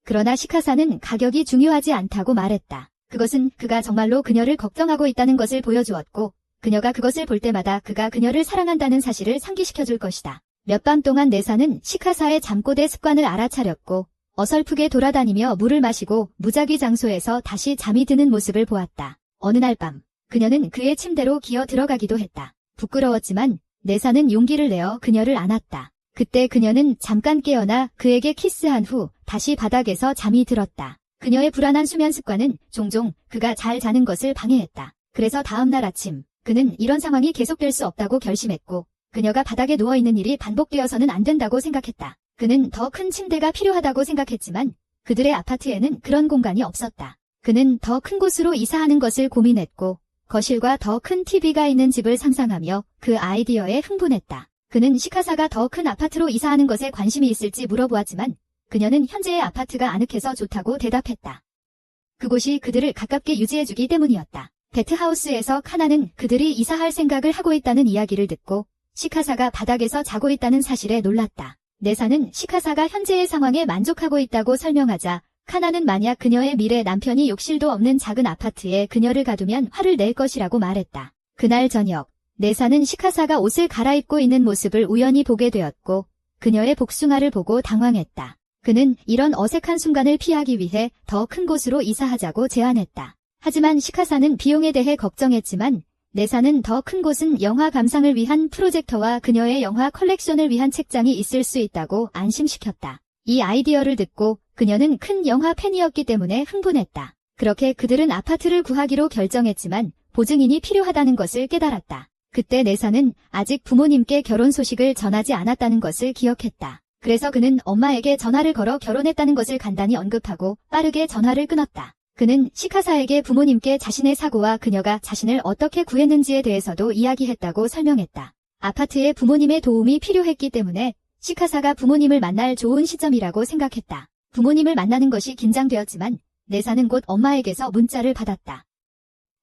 그러나 시카사는 가격이 중요하지 않다고 말했다. 그것은 그가 정말로 그녀를 걱정하고 있다는 것을 보여주었고 그녀가 그것을 볼 때마다 그가 그녀를 사랑한다는 사실을 상기시켜줄 것이다. 몇 밤 동안 내사는 시카사의 잠꼬대 습관을 알아차렸고 어설프게 돌아다니며 물을 마시고 무작위 장소에서 다시 잠이 드는 모습을 보았다. 어느 날 밤 그녀는 그의 침대로 기어 들어가기도 했다. 부끄러웠지만 내사는 용기를 내어 그녀를 안았다. 그때 그녀는 잠깐 깨어나 그에게 키스한 후 다시 바닥에서 잠이 들었다. 그녀의 불안한 수면 습관은 종종 그가 잘 자는 것을 방해했다. 그래서 다음 날 아침 그는 이런 상황이 계속될 수 없다고 결심했고 그녀가 바닥에 누워있는 일이 반복되어서는 안 된다고 생각했다. 그는 더 큰 침대가 필요하다고 생각했지만 그들의 아파트에는 그런 공간이 없었다. 그는 더 큰 곳으로 이사하는 것을 고민했고 거실과 더 큰 TV가 있는 집을 상상하며 그 아이디어에 흥분했다. 그는 시카사가 더 큰 아파트로 이사하는 것에 관심이 있을지 물어보았지만 그녀는 현재의 아파트가 아늑해서 좋다고 대답했다. 그곳이 그들을 가깝게 유지해주기 때문이었다. 베트하우스에서 카나는 그들이 이사할 생각을 하고 있다는 이야기를 듣고 시카사가 바닥에서 자고 있다는 사실에 놀랐다. 내사는 시카사가 현재의 상황에 만족하고 있다고 설명하자 카나는 만약 그녀의 미래 남편이 욕실도 없는 작은 아파트에 그녀를 가두면 화를 낼 것이라고 말했다. 그날 저녁 내사는 시카사가 옷을 갈아입고 있는 모습을 우연히 보게 되었고 그녀의 복숭아를 보고 당황했다. 그는 이런 어색한 순간을 피하기 위해 더 큰 곳으로 이사하자고 제안했다. 하지만 시카사는 비용에 대해 걱정했지만 내사는 더 큰 곳은 영화 감상을 위한 프로젝터와 그녀의 영화 컬렉션을 위한 책장이 있을 수 있다고 안심시켰다. 이 아이디어를 듣고 그녀는 큰 영화 팬이었기 때문에 흥분했다. 그렇게 그들은 아파트를 구하기로 결정했지만 보증인이 필요하다는 것을 깨달았다. 그때 내사는 아직 부모님께 결혼 소식을 전하지 않았다는 것을 기억했다. 그래서 그는 엄마에게 전화를 걸어 결혼했다는 것을 간단히 언급하고 빠르게 전화를 끊었다. 그는 시카사에게 부모님께 자신의 사고와 그녀가 자신을 어떻게 구했는지에 대해서도 이야기했다고 설명했다. 아파트에 부모님의 도움이 필요했기 때문에 시카사가 부모님을 만날 좋은 시점이라고 생각했다. 부모님을 만나는 것이 긴장되었지만 내사는 곧 엄마에게서 문자를 받았다.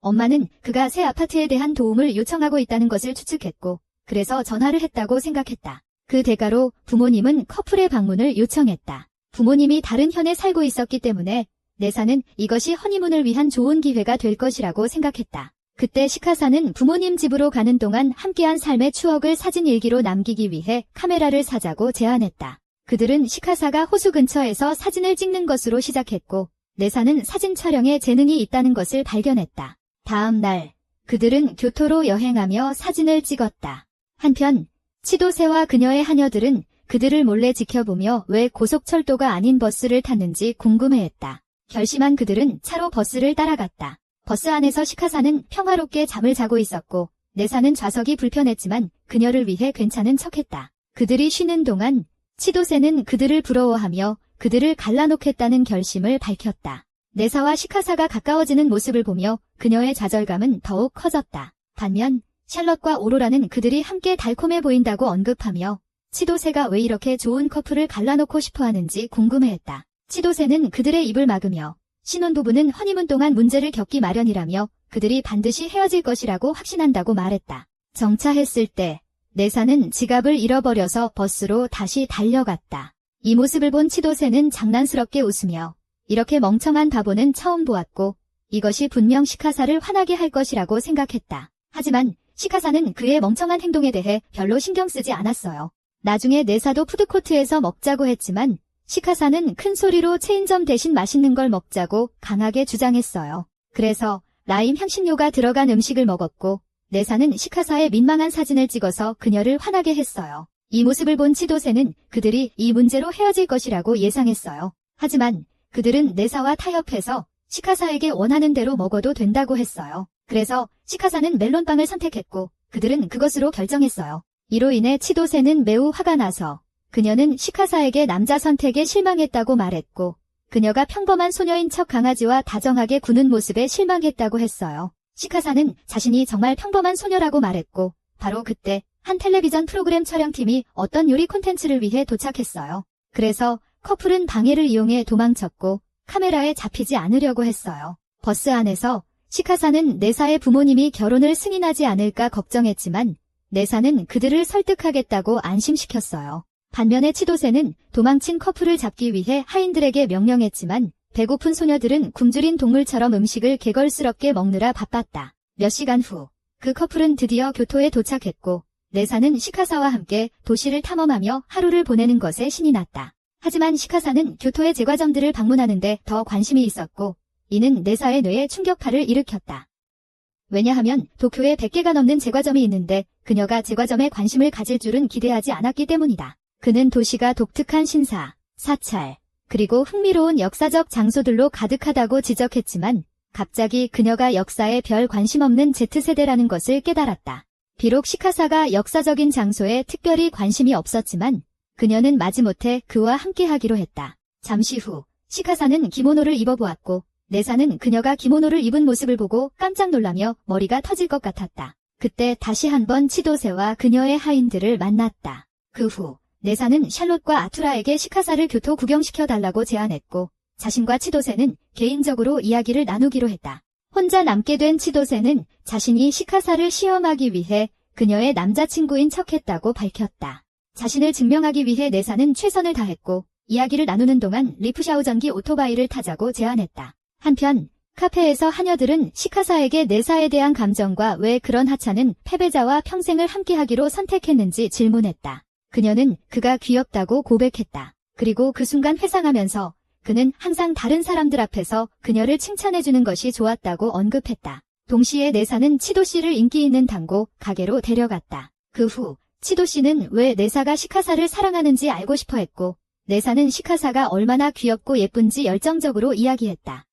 엄마는 그가 새 아파트에 대한 도움을 요청하고 있다는 것을 추측했고 그래서 전화를 했다고 생각했다. 그 대가로 부모님은 커플의 방문을 요청했다. 부모님이 다른 현에 살고 있었기 때문에 내사는 이것이 허니문을 위한 좋은 기회가 될 것이라고 생각했다. 그때 시카사는 부모님 집으로 가는 동안 함께한 삶의 추억을 사진 일기로 남기기 위해 카메라를 사자고 제안했다. 그들은 시카사가 호수 근처에서 사진을 찍는 것으로 시작했고 내사는 사진 촬영에 재능이 있다는 것을 발견했다. 다음 날 그들은 교토로 여행하며 사진을 찍었다. 한편 치도세와 그녀의 하녀들은 그들을 몰래 지켜보며 왜 고속철도가 아닌 버스를 탔는지 궁금해했다. 결심한 그들은 차로 버스를 따라갔다. 버스 안에서 시카사는 평화롭게 잠을 자고 있었고 내사는 좌석이 불편했지만 그녀를 위해 괜찮은 척했다. 그들이 쉬는 동안 치도세는 그들을 부러워하며 그들을 갈라놓겠다는 결심을 밝혔다. 내사와 시카사가 가까워지는 모습을 보며 그녀의 좌절감은 더욱 커졌다. 반면 샬럿과 오로라는 그들이 함께 달콤해 보인다고 언급하며 치도세가 왜 이렇게 좋은 커플을 갈라놓고 싶어하는지 궁금해했다. 치도세는 그들의 입을 막으며 신혼부부는 허니문 동안 문제를 겪기 마련이라며 그들이 반드시 헤어질 것이라고 확신한다고 말했다. 정차했을 때 내사는 지갑을 잃어버려서 버스로 다시 달려갔다. 이 모습을 본 치도세는 장난스럽게 웃으며 이렇게 멍청한 바보는 처음 보았고 이것이 분명 시카사를 화나게 할 것이라고 생각했다. 하지만 시카사는 그의 멍청한 행동에 대해 별로 신경 쓰지 않았어요. 나중에 내사도 푸드코트에서 먹자고 했지만 시카사는 큰 소리로 체인점 대신 맛있는 걸 먹자고 강하게 주장했어요. 그래서 라임 향신료가 들어간 음식을 먹었고 내사는 시카사의 민망한 사진을 찍어서 그녀를 화나게 했어요. 이 모습을 본 치도세는 그들이 이 문제로 헤어질 것이라고 예상했어요. 하지만 그들은 내사와 타협해서 시카사에게 원하는 대로 먹어도 된다고 했어요. 그래서 시카사는 멜론빵을 선택했고 그들은 그것으로 결정했어요. 이로 인해 치도세는 매우 화가 나서 그녀는 시카사에게 남자 선택에 실망했다고 말했고 그녀가 평범한 소녀인 척 강아지와 다정하게 구는 모습에 실망했다고 했어요. 시카사는 자신이 정말 평범한 소녀라고 말했고 바로 그때 한 텔레비전 프로그램 촬영팀이 어떤 요리 콘텐츠를 위해 도착했어요. 그래서 커플은 방해를 이용해 도망쳤고 카메라에 잡히지 않으려고 했어요. 버스 안에서 시카사는 내사의 부모님이 결혼을 승인하지 않을까 걱정했지만 내사는 그들을 설득하겠다고 안심시켰어요. 반면에 치도세는 도망친 커플을 잡기 위해 하인들에게 명령했지만 배고픈 소녀들은 굶주린 동물처럼 음식을 개걸스럽게 먹느라 바빴다. 몇 시간 후 그 커플은 드디어 교토에 도착했고 내사는 시카사와 함께 도시를 탐험하며 하루를 보내는 것에 신이 났다. 하지만 시카사는 교토의 제과점들을 방문하는데 더 관심이 있었고 이는 내사의 뇌에 충격파를 일으켰다. 왜냐하면 도쿄에 100개가 넘는 제과점이 있는데 그녀가 제과점에 관심을 가질 줄은 기대하지 않았기 때문이다. 그는 도시가 독특한 신사, 사찰, 그리고 흥미로운 역사적 장소들로 가득하다고 지적했지만 갑자기 그녀가 역사에 별 관심 없는 Z세대라는 것을 깨달았다. 비록 시카사가 역사적인 장소에 특별히 관심이 없었지만 그녀는 마지못해 그와 함께하기로 했다. 잠시 후 시카사는 기모노를 입어보았고 내사는 그녀가 기모노를 입은 모습을 보고 깜짝 놀라며 머리가 터질 것 같았다. 그때 다시 한번 치도세와 그녀의 하인들을 만났다. 그 후 내사는 샬롯과 아투라에게 시카사를 교토 구경시켜달라고 제안했고 자신과 치도세는 개인적으로 이야기를 나누기로 했다. 혼자 남게 된 치도세는 자신이 시카사를 시험하기 위해 그녀의 남자친구인 척했다고 밝혔다. 자신을 증명하기 위해 내사는 최선을 다했고 이야기를 나누는 동안 리프샤우 전기 오토바이를 타자고 제안했다. 한편 카페에서 하녀들은 시카사에게 내사에 대한 감정과 왜 그런 하찮은 패배자와 평생을 함께하기로 선택했는지 질문했다. 그녀는 그가 귀엽다고 고백했다. 그리고 그 순간 회상하면서 그는 항상 다른 사람들 앞에서 그녀를 칭찬해주는 것이 좋았다고 언급했다. 동시에 네사는 치도 씨를 인기 있는 당고 가게로 데려갔다. 그 후 치도 씨는 왜 네사가 시카사를 사랑하는지 알고 싶어 했고 네사는 시카사가 얼마나 귀엽고 예쁜지 열정적으로 이야기했다.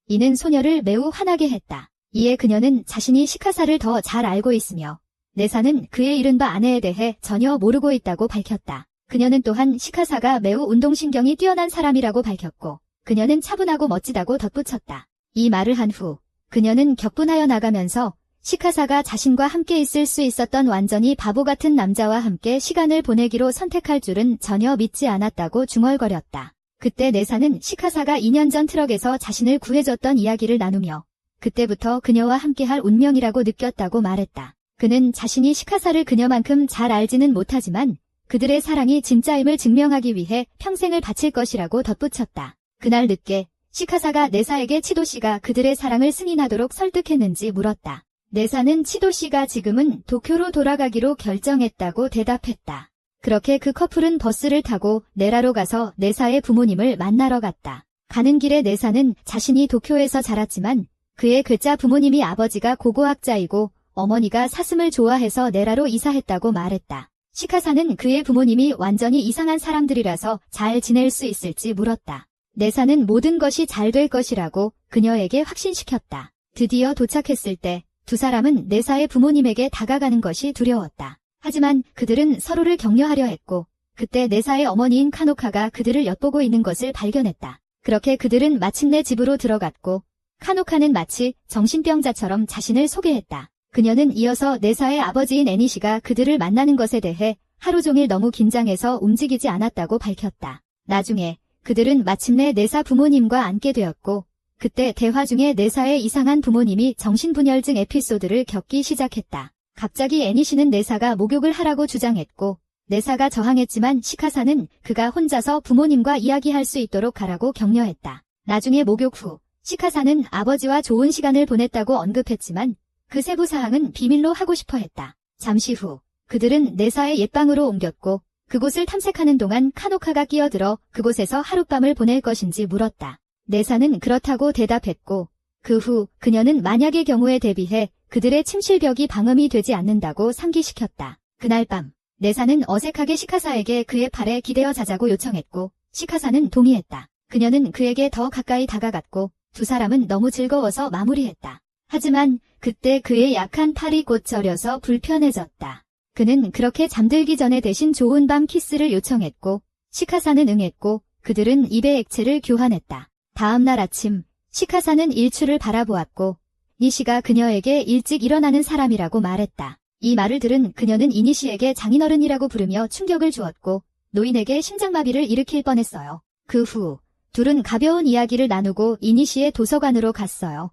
이는 소녀를 매우 화나게 했다. 이에 그녀는 자신이 시카사를 더 잘 알고 있으며 네사는 그의 이른바 아내에 대해 전혀 모르고 있다고 밝혔다. 그녀는 또한 시카사가 매우 운동신경이 뛰어난 사람이라고 밝혔고 그녀는 차분하고 멋지다고 덧붙였다. 이 말을 한 후 그녀는 격분하여 나가면서 시카사가 자신과 함께 있을 수 있었던 완전히 바보 같은 남자와 함께 시간을 보내기로 선택할 줄은 전혀 믿지 않았다고 중얼거렸다. 그때 네사는 시카사가 2년 전 트럭에서 자신을 구해줬던 이야기를 나누며 그때부터 그녀와 함께할 운명이라고 느꼈다고 말했다. 그는 자신이 시카사를 그녀만큼 잘 알지는 못하지만 그들의 사랑이 진짜임을 증명하기 위해 평생을 바칠 것이라고 덧붙였다. 그날 늦게 시카사가 네사에게 치도 씨가 그들의 사랑을 승인하도록 설득했는지 물었다. 네사는 치도 씨가 지금은 도쿄로 돌아가기로 결정했다고 대답했다. 그렇게 그 커플은 버스를 타고 내라로 가서 네사의 부모님을 만나러 갔다. 가는 길에 네사는 자신이 도쿄에서 자랐지만 그의 괴짜 부모님이 아버지가 고고학자이고 어머니가 사슴을 좋아해서 내라로 이사했다고 말했다. 시카사는 그의 부모님이 완전히 이상한 사람들이라서 잘 지낼 수 있을지 물었다. 네사는 모든 것이 잘 될 것이라고 그녀에게 확신시켰다. 드디어 도착했을 때 두 사람은 네사의 부모님에게 다가가는 것이 두려웠다. 하지만 그들은 서로를 격려하려 했고 그때 네사의 어머니인 카노카가 그들을 엿보고 있는 것을 발견했다. 그렇게 그들은 마침내 집으로 들어갔고 카노카는 마치 정신병자처럼 자신을 소개했다. 그녀는 이어서 네사의 아버지인 애니시가 그들을 만나는 것에 대해 하루 종일 너무 긴장해서 움직이지 않았다고 밝혔다. 나중에 그들은 마침내 네사 부모님과 앉게 되었고 그때 대화 중에 네사의 이상한 부모님이 정신분열증 에피소드를 겪기 시작했다. 갑자기 애니시는 네사가 목욕을 하라고 주장했고 네사가 저항했지만 시카사는 그가 혼자서 부모님과 이야기할 수 있도록 하라고 격려했다. 나중에 목욕 후 시카사는 아버지와 좋은 시간을 보냈다고 언급했지만 그 세부 사항은 비밀로 하고 싶어 했다. 잠시 후 그들은 네사의 옛방으로 옮겼고 그곳을 탐색하는 동안 카노카가 끼어들어 그곳에서 하룻밤을 보낼 것인지 물었다. 네사는 그렇다고 대답했고 그 후 그녀는 만약의 경우에 대비해 그들의 침실벽이 방음이 되지 않는다고 상기시켰다. 그날 밤 네사는 어색하게 시카사에게 그의 팔에 기대어 자자고 요청했고 시카사는 동의했다. 그녀는 그에게 더 가까이 다가갔고 두 사람은 너무 즐거워서 마무리했다. 하지만 그때 그의 약한 팔이 곧 저려서 불편해졌다. 그는 그렇게 잠들기 전에 대신 좋은 밤 키스를 요청했고 시카사는 응했고 그들은 입의 액체를 교환했다. 다음 날 아침 시카사는 일출을 바라보았고 니시가 그녀에게 일찍 일어나는 사람이라고 말했다. 이 말을 들은 그녀는 이니시에게 장인어른이라고 부르며 충격을 주었고 노인에게 심장마비를 일으킬 뻔했어요. 그 후 둘은 가벼운 이야기를 나누고 이니시의 도서관으로 갔어요.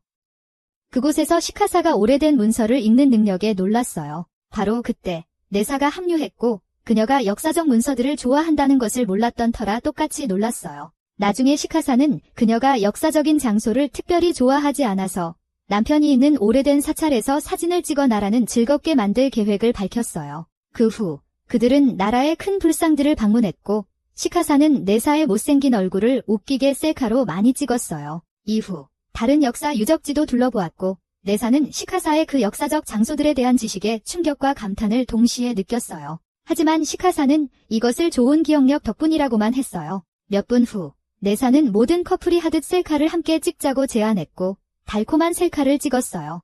그곳에서 시카사가 오래된 문서를 읽는 능력에 놀랐어요. 바로 그때 네사가 합류했고 그녀가 역사적 문서들을 좋아한다는 것을 몰랐던 터라 똑같이 놀랐어요. 나중에 시카사는 그녀가 역사적인 장소를 특별히 좋아하지 않아서 남편이 있는 오래된 사찰에서 사진을 찍어 나라는 즐겁게 만들 계획을 밝혔어요. 그 후 그들은 나라의 큰 불상들을 방문했고 시카사는 네사의 못생긴 얼굴을 웃기게 셀카로 많이 찍었어요. 이후 다른 역사 유적지도 둘러보았고 네사는 시카사의 그 역사적 장소들에 대한 지식에 충격과 감탄을 동시에 느꼈어요. 하지만 시카사는 이것을 좋은 기억력 덕분이라고만 했어요. 몇 분 후 네사는 모든 커플이 하듯 셀카를 함께 찍자고 제안했고 달콤한 셀카를 찍었어요.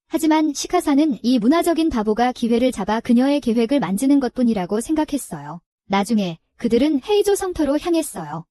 하지만 시카사는 이 문화적인 바보가 기회를 잡아 그녀의 계획을 만지는 것뿐이라고 생각했어요. 나중에 그들은 헤이조 성터로 향했어요.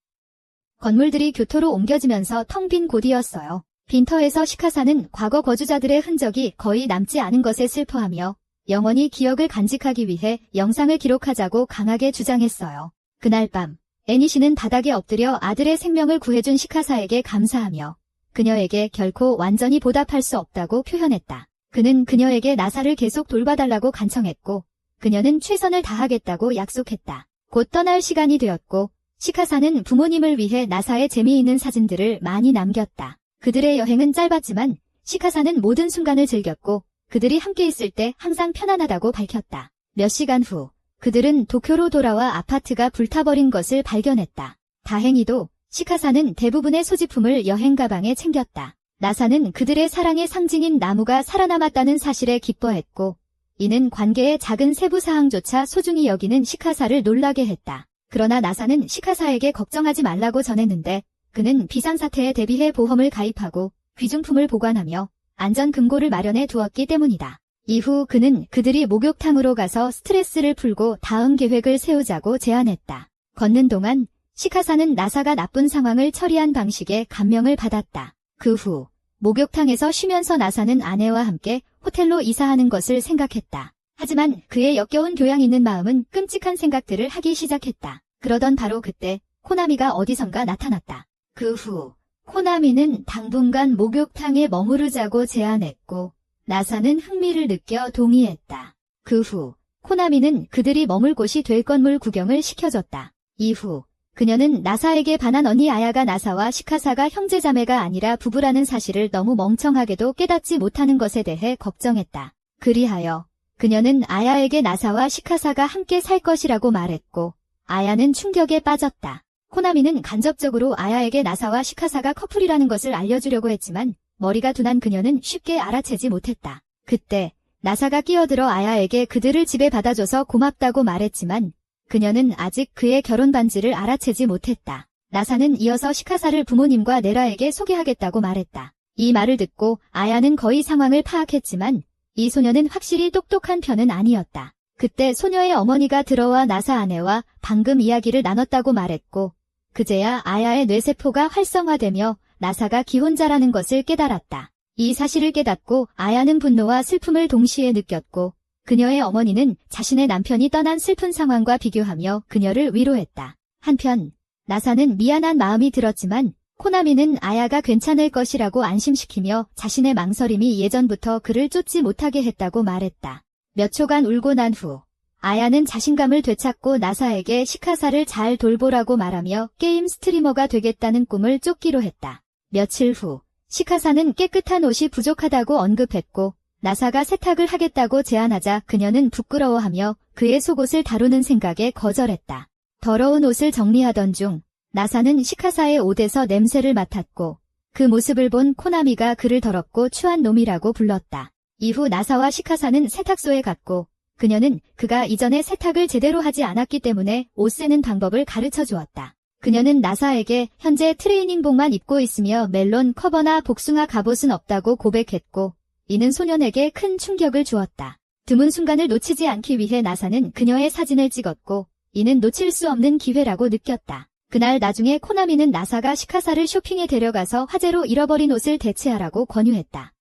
건물들이 교토로 옮겨지면서 텅 빈 곳이었어요. 빈터에서 시카사는 과거 거주자들의 흔적이 거의 남지 않은 것에 슬퍼하며 영원히 기억을 간직하기 위해 영상을 기록하자고 강하게 주장했어요. 그날 밤 애니시는 바닥에 엎드려 아들의 생명을 구해준 시카사에게 감사하며 그녀에게 결코 완전히 보답할 수 없다고 표현했다. 그는 그녀에게 나사를 계속 돌봐달라고 간청했고 그녀는 최선을 다하겠다고 약속했다. 곧 떠날 시간이 되었고 시카사는 부모님을 위해 나사의 재미있는 사진들을 많이 남겼다. 그들의 여행은 짧았지만 시카사는 모든 순간을 즐겼고 그들이 함께 있을 때 항상 편안하다고 밝혔다. 몇 시간 후 그들은 도쿄로 돌아와 아파트가 불타버린 것을 발견했다. 다행히도 시카사는 대부분의 소지품을 여행 가방에 챙겼다. 나사는 그들의 사랑의 상징인 나무가 살아남았다는 사실에 기뻐했고, 이는 관계의 작은 세부 사항조차 소중히 여기는 시카사를 놀라게 했다. 그러나 나사는 시카사에게 걱정하지 말라고 전했는데, 그는 비상사태에 대비해 보험을 가입하고 귀중품을 보관하며 안전금고를 마련해 두었기 때문이다. 이후 그는 그들이 목욕탕으로 가서 스트레스를 풀고 다음 계획을 세우자고 제안했다. 걷는 동안 시카사는 나사가 나쁜 상황을 처리한 방식에 감명을 받았다. 그 후 목욕탕에서 쉬면서 나사는 아내와 함께 호텔로 이사하는 것을 생각했다. 하지만 그의 역겨운 교양 있는 마음은 끔찍한 생각들을 하기 시작했다. 그러던 바로 그때 코나미가 어디선가 나타났다. 그 후 코나미는 당분간 목욕탕에 머무르자고 제안했고, 나사는 흥미를 느껴 동의했다. 그 후 코나미는 그들이 머물 곳이 될 건물 구경을 시켜줬다. 이후 그녀는 나사에게 반한 언니 아야가 나사와 시카사가 형제자매가 아니라 부부라는 사실을 너무 멍청하게도 깨닫지 못하는 것에 대해 걱정했다. 그리하여 그녀는 아야에게 나사와 시카사가 함께 살 것이라고 말했고, 아야는 충격에 빠졌다. 코나미는 간접적으로 아야에게 나사와 시카사가 커플이라는 것을 알려주려고 했지만 머리가 둔한 그녀는 쉽게 알아채지 못했다. 그때 나사가 끼어들어 아야에게 그들을 집에 받아줘서 고맙다고 말했지만 그녀는 아직 그의 결혼 반지를 알아채지 못했다. 나사는 이어서 시카사를 부모님과 네라에게 소개하겠다고 말했다. 이 말을 듣고 아야는 거의 상황을 파악했지만 이 소녀는 확실히 똑똑한 편은 아니었다. 그때 소녀의 어머니가 들어와 나사 아내와 방금 이야기를 나눴다고 말했고, 그제야 아야의 뇌세포가 활성화되며 나사가 기혼자라는 것을 깨달았다. 이 사실을 깨닫고 아야는 분노와 슬픔을 동시에 느꼈고, 그녀의 어머니는 자신의 남편이 떠난 슬픈 상황과 비교하며 그녀를 위로했다. 한편 나사는 미안한 마음이 들었지만 코나미는 아야가 괜찮을 것이라고 안심시키며 자신의 망설임이 예전부터 그를 쫓지 못하게 했다고 말했다. 몇 초간 울고 난 후 아야는 자신감을 되찾고 나사에게 시카사를 잘 돌보라고 말하며 게임 스트리머가 되겠다는 꿈을 쫓기로 했다. 며칠 후 시카사는 깨끗한 옷이 부족하다고 언급했고, 나사가 세탁을 하겠다고 제안하자 그녀는 부끄러워하며 그의 속옷을 다루는 생각에 거절했다. 더러운 옷을 정리하던 중 나사는 시카사의 옷에서 냄새를 맡았고, 그 모습을 본 코나미가 그를 더럽고 추한 놈이라고 불렀다. 이후 나사와 시카사는 세탁소에 갔고, 그녀는 그가 이전에 세탁을 제대로 하지 않았기 때문에 옷 세는 방법을 가르쳐 주었다. 그녀는 나사에게 현재 트레이닝복만 입고 있으며 멜론 커버나 복숭아 갑옷은 없다고 고백했고, 이는 소년에게 큰 충격을 주었다. 드문 순간을 놓치지 않기 위해 나사는 그녀의 사진을 찍었고, 이는 놓칠 수 없는 기회라고 느꼈다. 그날 나중에 코나미는 나사가 시카사를 쇼핑에 데려가서 화재로 잃어버린 옷을 대체하라고 권유했다.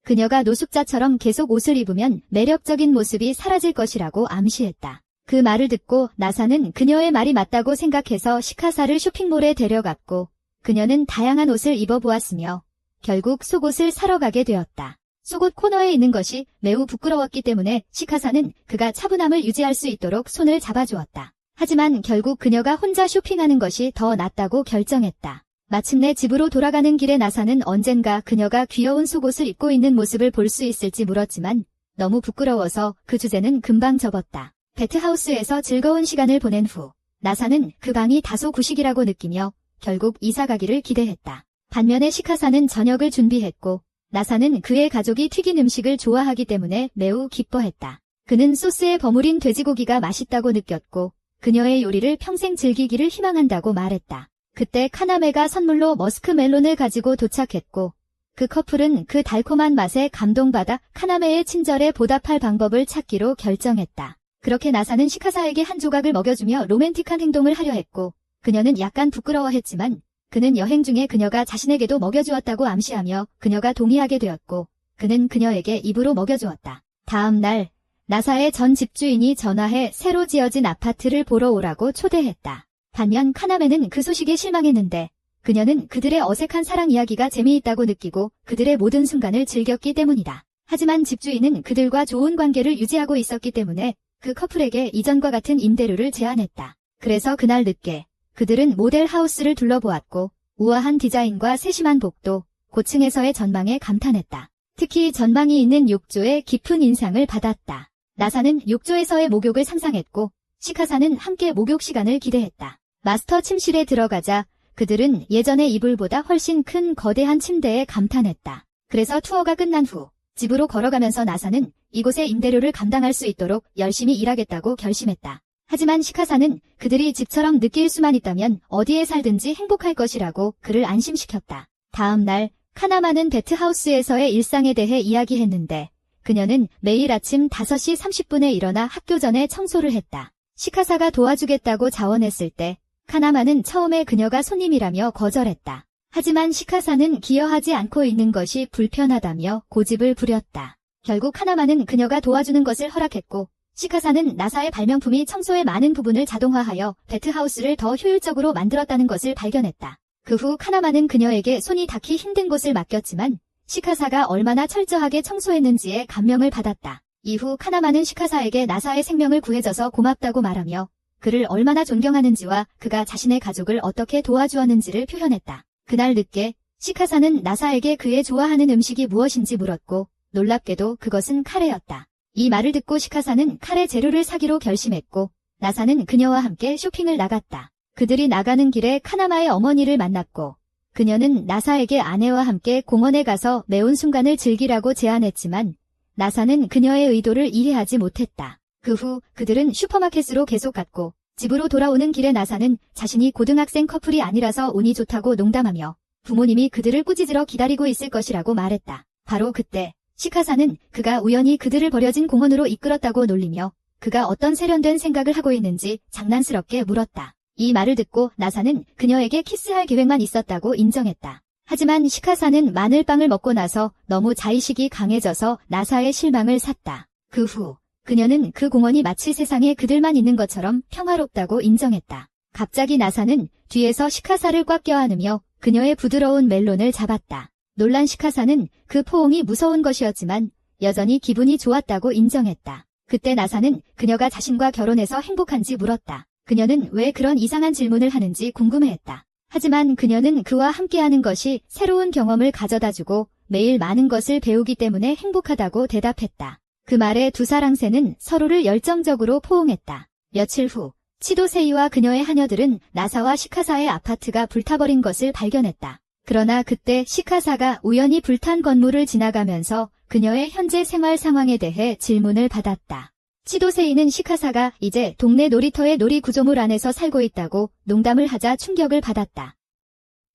그녀가 노숙자처럼 계속 옷을 입으면 매력적인 모습이 사라질 것이라고 암시했다. 그 말을 듣고 나사는 그녀의 말이 맞다고 생각해서 시카사를 쇼핑몰에 데려갔고, 그녀는 다양한 옷을 입어보았으며 결국 속옷을 사러 가게 되었다. 속옷 코너에 있는 것이 매우 부끄러웠기 때문에 시카사는 그가 차분함을 유지할 수 있도록 손을 잡아주었다. 하지만 결국 그녀가 혼자 쇼핑하는 것이 더 낫다고 결정했다. 마침내 집으로 돌아가는 길에 나사는 언젠가 그녀가 귀여운 속옷을 입고 있는 모습을 볼 수 있을지 물었지만 너무 부끄러워서 그 주제는 금방 접었다. 베트하우스에서 즐거운 시간을 보낸 후 나사는 그 방이 다소 구식이라고 느끼며 결국 이사가기를 기대했다. 반면에 시카사는 저녁을 준비했고, 나사는 그의 가족이 튀긴 음식을 좋아하기 때문에 매우 기뻐했다. 그는 소스에 버무린 돼지고기가 맛있다고 느꼈고, 그녀의 요리를 평생 즐기기를 희망한다고 말했다. 그때 카나메가 선물로 머스크멜론을 가지고 도착했고, 그 커플은 그 달콤한 맛에 감동받아 카나메의 친절에 보답할 방법을 찾기로 결정했다. 그렇게 나사는 시카사에게 한 조각을 먹여주며 로맨틱한 행동을 하려 했고, 그녀는 약간 부끄러워했지만 그는 여행 중에 그녀가 자신에게도 먹여주었다고 암시하며 그녀가 동의하게 되었고, 그는 그녀에게 입으로 먹여주었다. 다음 날 나사의 전 집주인이 전화해 새로 지어진 아파트를 보러 오라고 초대했다. 반면 카나메는 그 소식에 실망했는데, 그녀는 그들의 어색한 사랑 이야기가 재미있다고 느끼고 그들의 모든 순간을 즐겼기 때문이다. 하지만 집주인은 그들과 좋은 관계를 유지하고 있었기 때문에 그 커플에게 이전과 같은 임대료를 제안했다. 그래서 그날 늦게 그들은 모델 하우스를 둘러보았고, 우아한 디자인과 세심한 복도, 고층에서의 전망에 감탄했다. 특히 전망이 있는 욕조에 깊은 인상을 받았다. 나사는 욕조에서의 목욕을 상상했고 시카사는 함께 목욕 시간을 기대했다. 마스터 침실에 들어가자 그들은 예전의 이불보다 훨씬 큰 거대한 침대에 감탄했다. 그래서 투어가 끝난 후 집으로 걸어가면서 나사는 이곳의 임대료를 감당할 수 있도록 열심히 일하겠다고 결심했다. 하지만 시카사는 그들이 집처럼 느낄 수만 있다면 어디에 살든지 행복할 것이라고 그를 안심시켰다. 다음 날 카나마는 베트하우스에서의 일상에 대해 이야기했는데 그녀는 매일 아침 5시 30분에 일어나 학교 전에 청소를 했다. 시카사가 도와주겠다고 자원했을 때 카나마는 처음에 그녀가 손님이라며 거절했다. 하지만 시카사는 기여하지 않고 있는 것이 불편하다며 고집을 부렸다. 결국 카나마는 그녀가 도와주는 것을 허락했고 시카사는 나사의 발명품이 청소의 많은 부분을 자동화하여 베트하우스를 더 효율적으로 만들었다는 것을 발견했다. 그 후 카나마는 그녀에게 손이 닿기 힘든 곳을 맡겼지만 시카사가 얼마나 철저하게 청소했는지에 감명을 받았다. 이후 카나마는 시카사에게 나사의 생명을 구해줘서 고맙다고 말하며 그를 얼마나 존경하는지와 그가 자신의 가족을 어떻게 도와주었는지를 표현했다. 그날 늦게 시카사는 나사에게 그의 좋아하는 음식이 무엇인지 물었고 놀랍게도 그것은 카레였다. 이 말을 듣고 시카사는 카레 재료를 사기로 결심했고 나사는 그녀와 함께 쇼핑을 나갔다. 그들이 나가는 길에 카나마의 어머니를 만났고 그녀는 나사에게 아내와 함께 공원에 가서 매운 순간을 즐기라고 제안했지만 나사는 그녀의 의도를 이해하지 못했다. 그 후 그들은 슈퍼마켓으로 계속 갔고 집으로 돌아오는 길에 나사는 자신이 고등학생 커플이 아니라서 운이 좋다고 농담하며 부모님이 그들을 꾸짖으러 기다리고 있을 것이라고 말했다. 바로 그때 시카사는 그가 우연히 그들을 버려진 공원으로 이끌었다고 놀리며 그가 어떤 세련된 생각을 하고 있는지 장난스럽게 물었다. 이 말을 듣고 나사는 그녀에게 키스할 계획만 있었다고 인정했다. 하지만 시카사는 마늘빵을 먹고 나서 너무 자의식이 강해져서 나사의 실망을 샀다. 그 후 그녀는 그 공원이 마치 세상에 그들만 있는 것처럼 평화롭다고 인정했다. 갑자기 나사는 뒤에서 시카사를 꽉 껴안으며 그녀의 부드러운 멜론을 잡았다. 놀란 시카사는 그 포옹이 무서운 것이었지만 여전히 기분이 좋았다고 인정했다. 그때 나사는 그녀가 자신과 결혼해서 행복한지 물었다. 그녀는 왜 그런 이상한 질문을 하는지 궁금해했다. 하지만 그녀는 그와 함께하는 것이 새로운 경험을 가져다주고 매일 많은 것을 배우기 때문에 행복하다고 대답했다. 그 말에 두 사랑새는 서로를 열정적으로 포옹했다. 며칠 후 치도세이와 그녀의 하녀들은 나사와 시카사의 아파트가 불타버린 것을 발견했다. 그러나 그때 시카사가 우연히 불탄 건물을 지나가면서 그녀의 현재 생활 상황에 대해 질문을 받았다. 치도세이는 시카사가 이제 동네 놀이터의 놀이 구조물 안에서 살고 있다고 농담을 하자 충격을 받았다.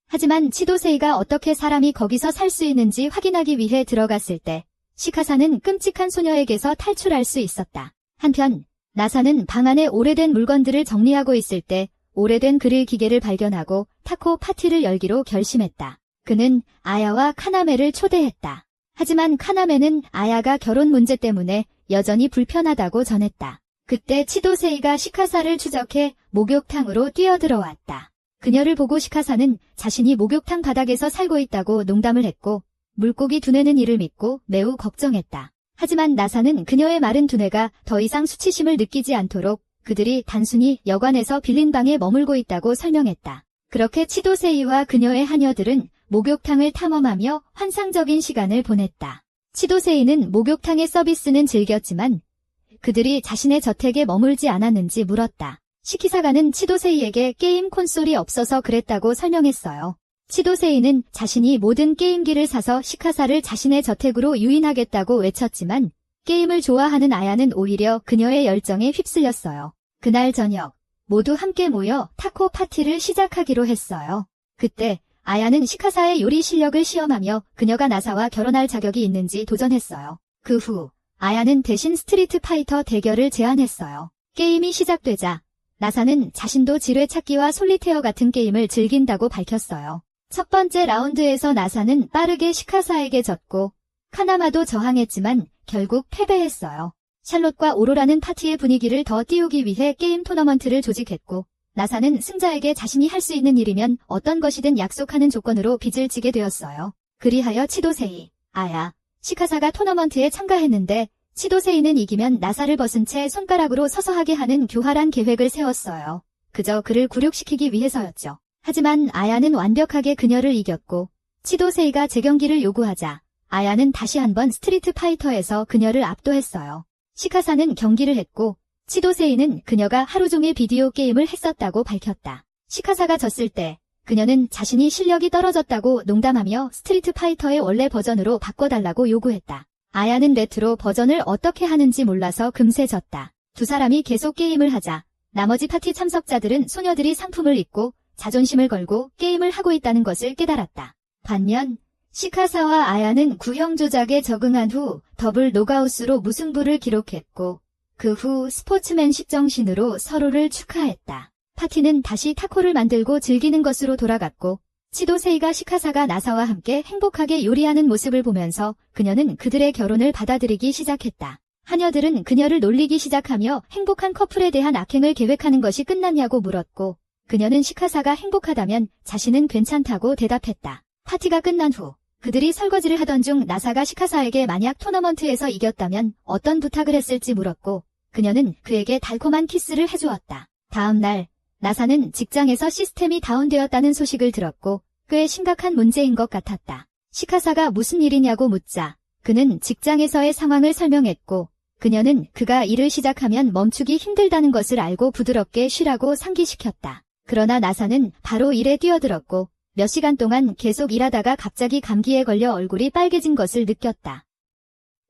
하지만 치도세이가 어떻게 사람이 거기서 살 수 있는지 확인하기 위해 들어갔을 때 시카사는 끔찍한 소녀에게서 탈출할 수 있었다. 한편 나사는 방 안에 오래된 물건들을 정리하고 있을 때 오래된 그릴 기계를 발견하고 타코 파티를 열기로 결심했다. 그는 아야와 카나메를 초대했다. 하지만 카나메는 아야가 결혼 문제 때문에 여전히 불편하다고 전했다. 그때 치도세이가 시카사를 추적해 목욕탕으로 뛰어들어왔다. 그녀를 보고 시카사는 자신이 목욕탕 바닥에서 살고 있다고 농담을 했고 물고기 두뇌는 이를 믿고 매우 걱정했다. 하지만 나사는 그녀의 마른 두뇌가 더 이상 수치심을 느끼지 않도록 그들이 단순히 여관에서 빌린 방에 머물고 있다고 설명했다. 그렇게 치도세이와 그녀의 하녀들은 목욕탕을 탐험하며 환상적인 시간을 보냈다. 치도세이는 목욕탕의 서비스는 즐겼지만 그들이 자신의 저택에 머물지 않았는지 물었다. 시키사가는 치도세이에게 게임 콘솔이 없어서 그랬다고 설명했어요. 치도세이는 자신이 모든 게임기를 사서 시카사를 자신의 저택으로 유인하겠다고 외쳤지만 게임을 좋아하는 아야는 오히려 그녀의 열정에 휩쓸렸어요. 그날 저녁 모두 함께 모여 타코 파티를 시작하기로 했어요. 그때 아야는 시카사의 요리 실력을 시험하며 그녀가 나사와 결혼할 자격이 있는지 도전했어요. 그 후 아야는 대신 스트리트 파이터 대결을 제안했어요. 게임이 시작되자 나사는 자신도 지뢰찾기와 솔리테어 같은 게임을 즐긴다고 밝혔어요. 첫 번째 라운드에서 나사는 빠르게 시카사에게 졌고 카나마도 저항했지만 결국 패배했어요. 샬롯과 오로라는 파티의 분위기를 더 띄우기 위해 게임 토너먼트를 조직했고 나사는 승자에게 자신이 할 수 있는 일이면 어떤 것이든 약속하는 조건으로 빚을 지게 되었어요. 그리하여 치도세이, 아야, 시카사가 토너먼트에 참가했는데 치도세이는 이기면 나사를 벗은 채 손가락으로 서서 하게 하는 교활한 계획을 세웠어요. 그저 그를 굴욕시키기 위해서였죠. 하지만 아야는 완벽하게 그녀를 이겼고 치도세이가 재경기를 요구하자 아야는 다시 한번 스트리트 파이터에서 그녀를 압도했어요. 시카사는 경기를 했고 치도세이는 그녀가 하루 종일 비디오 게임을 했었다고 밝혔다. 시카사가 졌을 때 그녀는 자신이 실력이 떨어졌다고 농담하며 스트리트 파이터의 원래 버전으로 바꿔달라고 요구했다. 아야는 레트로 버전을 어떻게 하는지 몰라서 금세 졌다. 두 사람이 계속 게임을 하자 나머지 파티 참석자들은 소녀들이 상품을 입고 자존심을 걸고 게임을 하고 있다는 것을 깨달았다. 반면 시카사와 아야는 구형 조작에 적응한 후 더블 노가웃으로 무승부를 기록했고 그 후 스포츠맨십 정신으로 서로를 축하했다. 파티는 다시 타코를 만들고 즐기는 것으로 돌아갔고 치도세이가 시카사가 나사와 함께 행복하게 요리하는 모습을 보면서 그녀는 그들의 결혼을 받아들이기 시작했다. 하녀들은 그녀를 놀리기 시작하며 행복한 커플에 대한 악행을 계획하는 것이 끝났냐고 물었고 그녀는 시카사가 행복하다면 자신은 괜찮다고 대답했다. 파티가 끝난 후 그들이 설거지를 하던 중 나사가 시카사에게 만약 토너먼트에서 이겼다면 어떤 부탁을 했을지 물었고 그녀는 그에게 달콤한 키스를 해주었다. 다음 날 나사는 직장에서 시스템이 다운되었다는 소식을 들었고 꽤 심각한 문제인 것 같았다. 시카사가 무슨 일이냐고 묻자 그는 직장에서의 상황을 설명했고 그녀는 그가 일을 시작하면 멈추기 힘들다는 것을 알고 부드럽게 쉬라고 상기시켰다. 그러나 나사는 바로 일에 뛰어들었고 몇 시간 동안 계속 일하다가 갑자기 감기에 걸려 얼굴이 빨개진 것을 느꼈다.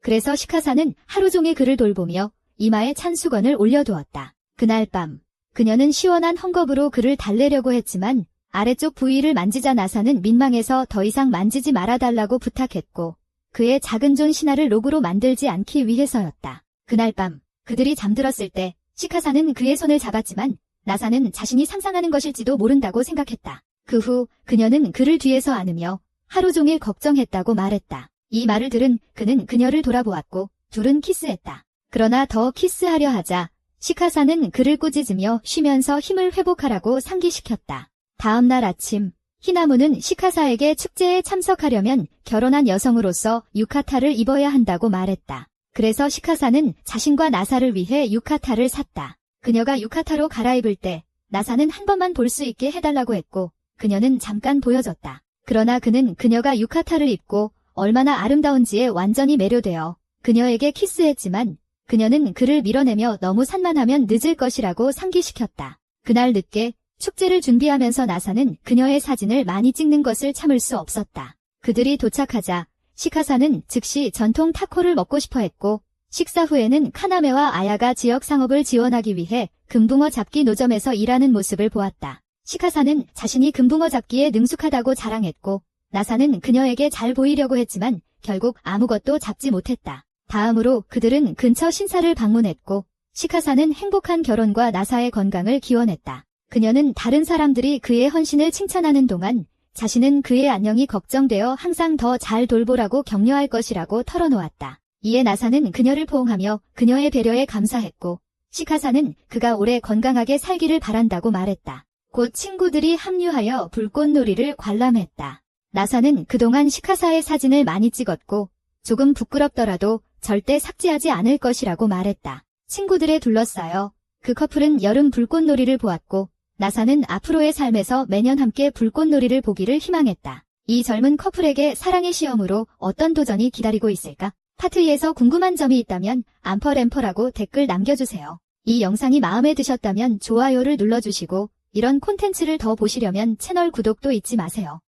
그래서 시카사는 하루 종일 그를 돌보며 이마에 찬 수건을 올려두었다. 그날 밤 그녀는 시원한 헝겊으로 그를 달래려고 했지만 아래쪽 부위를 만지자 나사는 민망해서 더 이상 만지지 말아달라고 부탁했고 그의 작은 존 신하를 로그로 만들지 않기 위해서였다. 그날 밤 그들이 잠들었을 때 시카사는 그의 손을 잡았지만 나사는 자신이 상상하는 것일지도 모른다고 생각했다. 그 후 그녀는 그를 뒤에서 안으며 하루 종일 걱정했다고 말했다. 이 말을 들은 그는 그녀를 돌아보았고 둘은 키스했다. 그러나 더 키스하려 하자 시카사는 그를 꾸짖으며 쉬면서 힘을 회복하라고 상기시켰다. 다음 날 아침 히나무는 시카사에게 축제에 참석하려면 결혼한 여성으로서 유카타를 입어야 한다고 말했다. 그래서 시카사는 자신과 나사를 위해 유카타를 샀다. 그녀가 유카타로 갈아입을 때 나사는 한 번만 볼 수 있게 해달라고 했고 그녀는 잠깐 보여줬다. 그러나 그는 그녀가 유카타를 입고 얼마나 아름다운지에 완전히 매료되어 그녀에게 키스했지만 그녀는 그를 밀어내며 너무 산만하면 늦을 것이라고 상기시켰다. 그날 늦게 축제를 준비하면서 나사는 그녀의 사진을 많이 찍는 것을 참을 수 없었다. 그들이 도착하자 시카사는 즉시 전통 타코를 먹고 싶어 했고 식사 후에는 카나메와 아야가 지역 상업을 지원하기 위해 금붕어 잡기 노점에서 일하는 모습을 보았다. 시카사는 자신이 금붕어 잡기에 능숙하다고 자랑했고 나사는 그녀에게 잘 보이려고 했지만 결국 아무것도 잡지 못했다. 다음으로 그들은 근처 신사를 방문했고 시카사는 행복한 결혼과 나사의 건강을 기원했다. 그녀는 다른 사람들이 그의 헌신을 칭찬하는 동안 자신은 그의 안녕이 걱정되어 항상 더 잘 돌보라고 격려할 것이라고 털어놓았다. 이에 나사는 그녀를 포옹하며 그녀의 배려에 감사했고 시카사는 그가 오래 건강하게 살기를 바란다고 말했다. 곧 친구들이 합류하여 불꽃놀이를 관람했다. 나사는 그동안 시카사의 사진을 많이 찍었고 조금 부끄럽더라도 절대 삭제하지 않을 것이라고 말했다. 친구들에 둘러싸여 그 커플은 여름 불꽃놀이를 보았고 나사는 앞으로의 삶에서 매년 함께 불꽃놀이를 보기를 희망했다. 이 젊은 커플에게 사랑의 시험으로 어떤 도전이 기다리고 있을까? 파트 2에서 궁금한 점이 있다면 암퍼램퍼라고 댓글 남겨주세요. 이 영상이 마음에 드셨다면 좋아요를 눌러주시고 이런 콘텐츠를 더 보시려면 채널 구독도 잊지 마세요.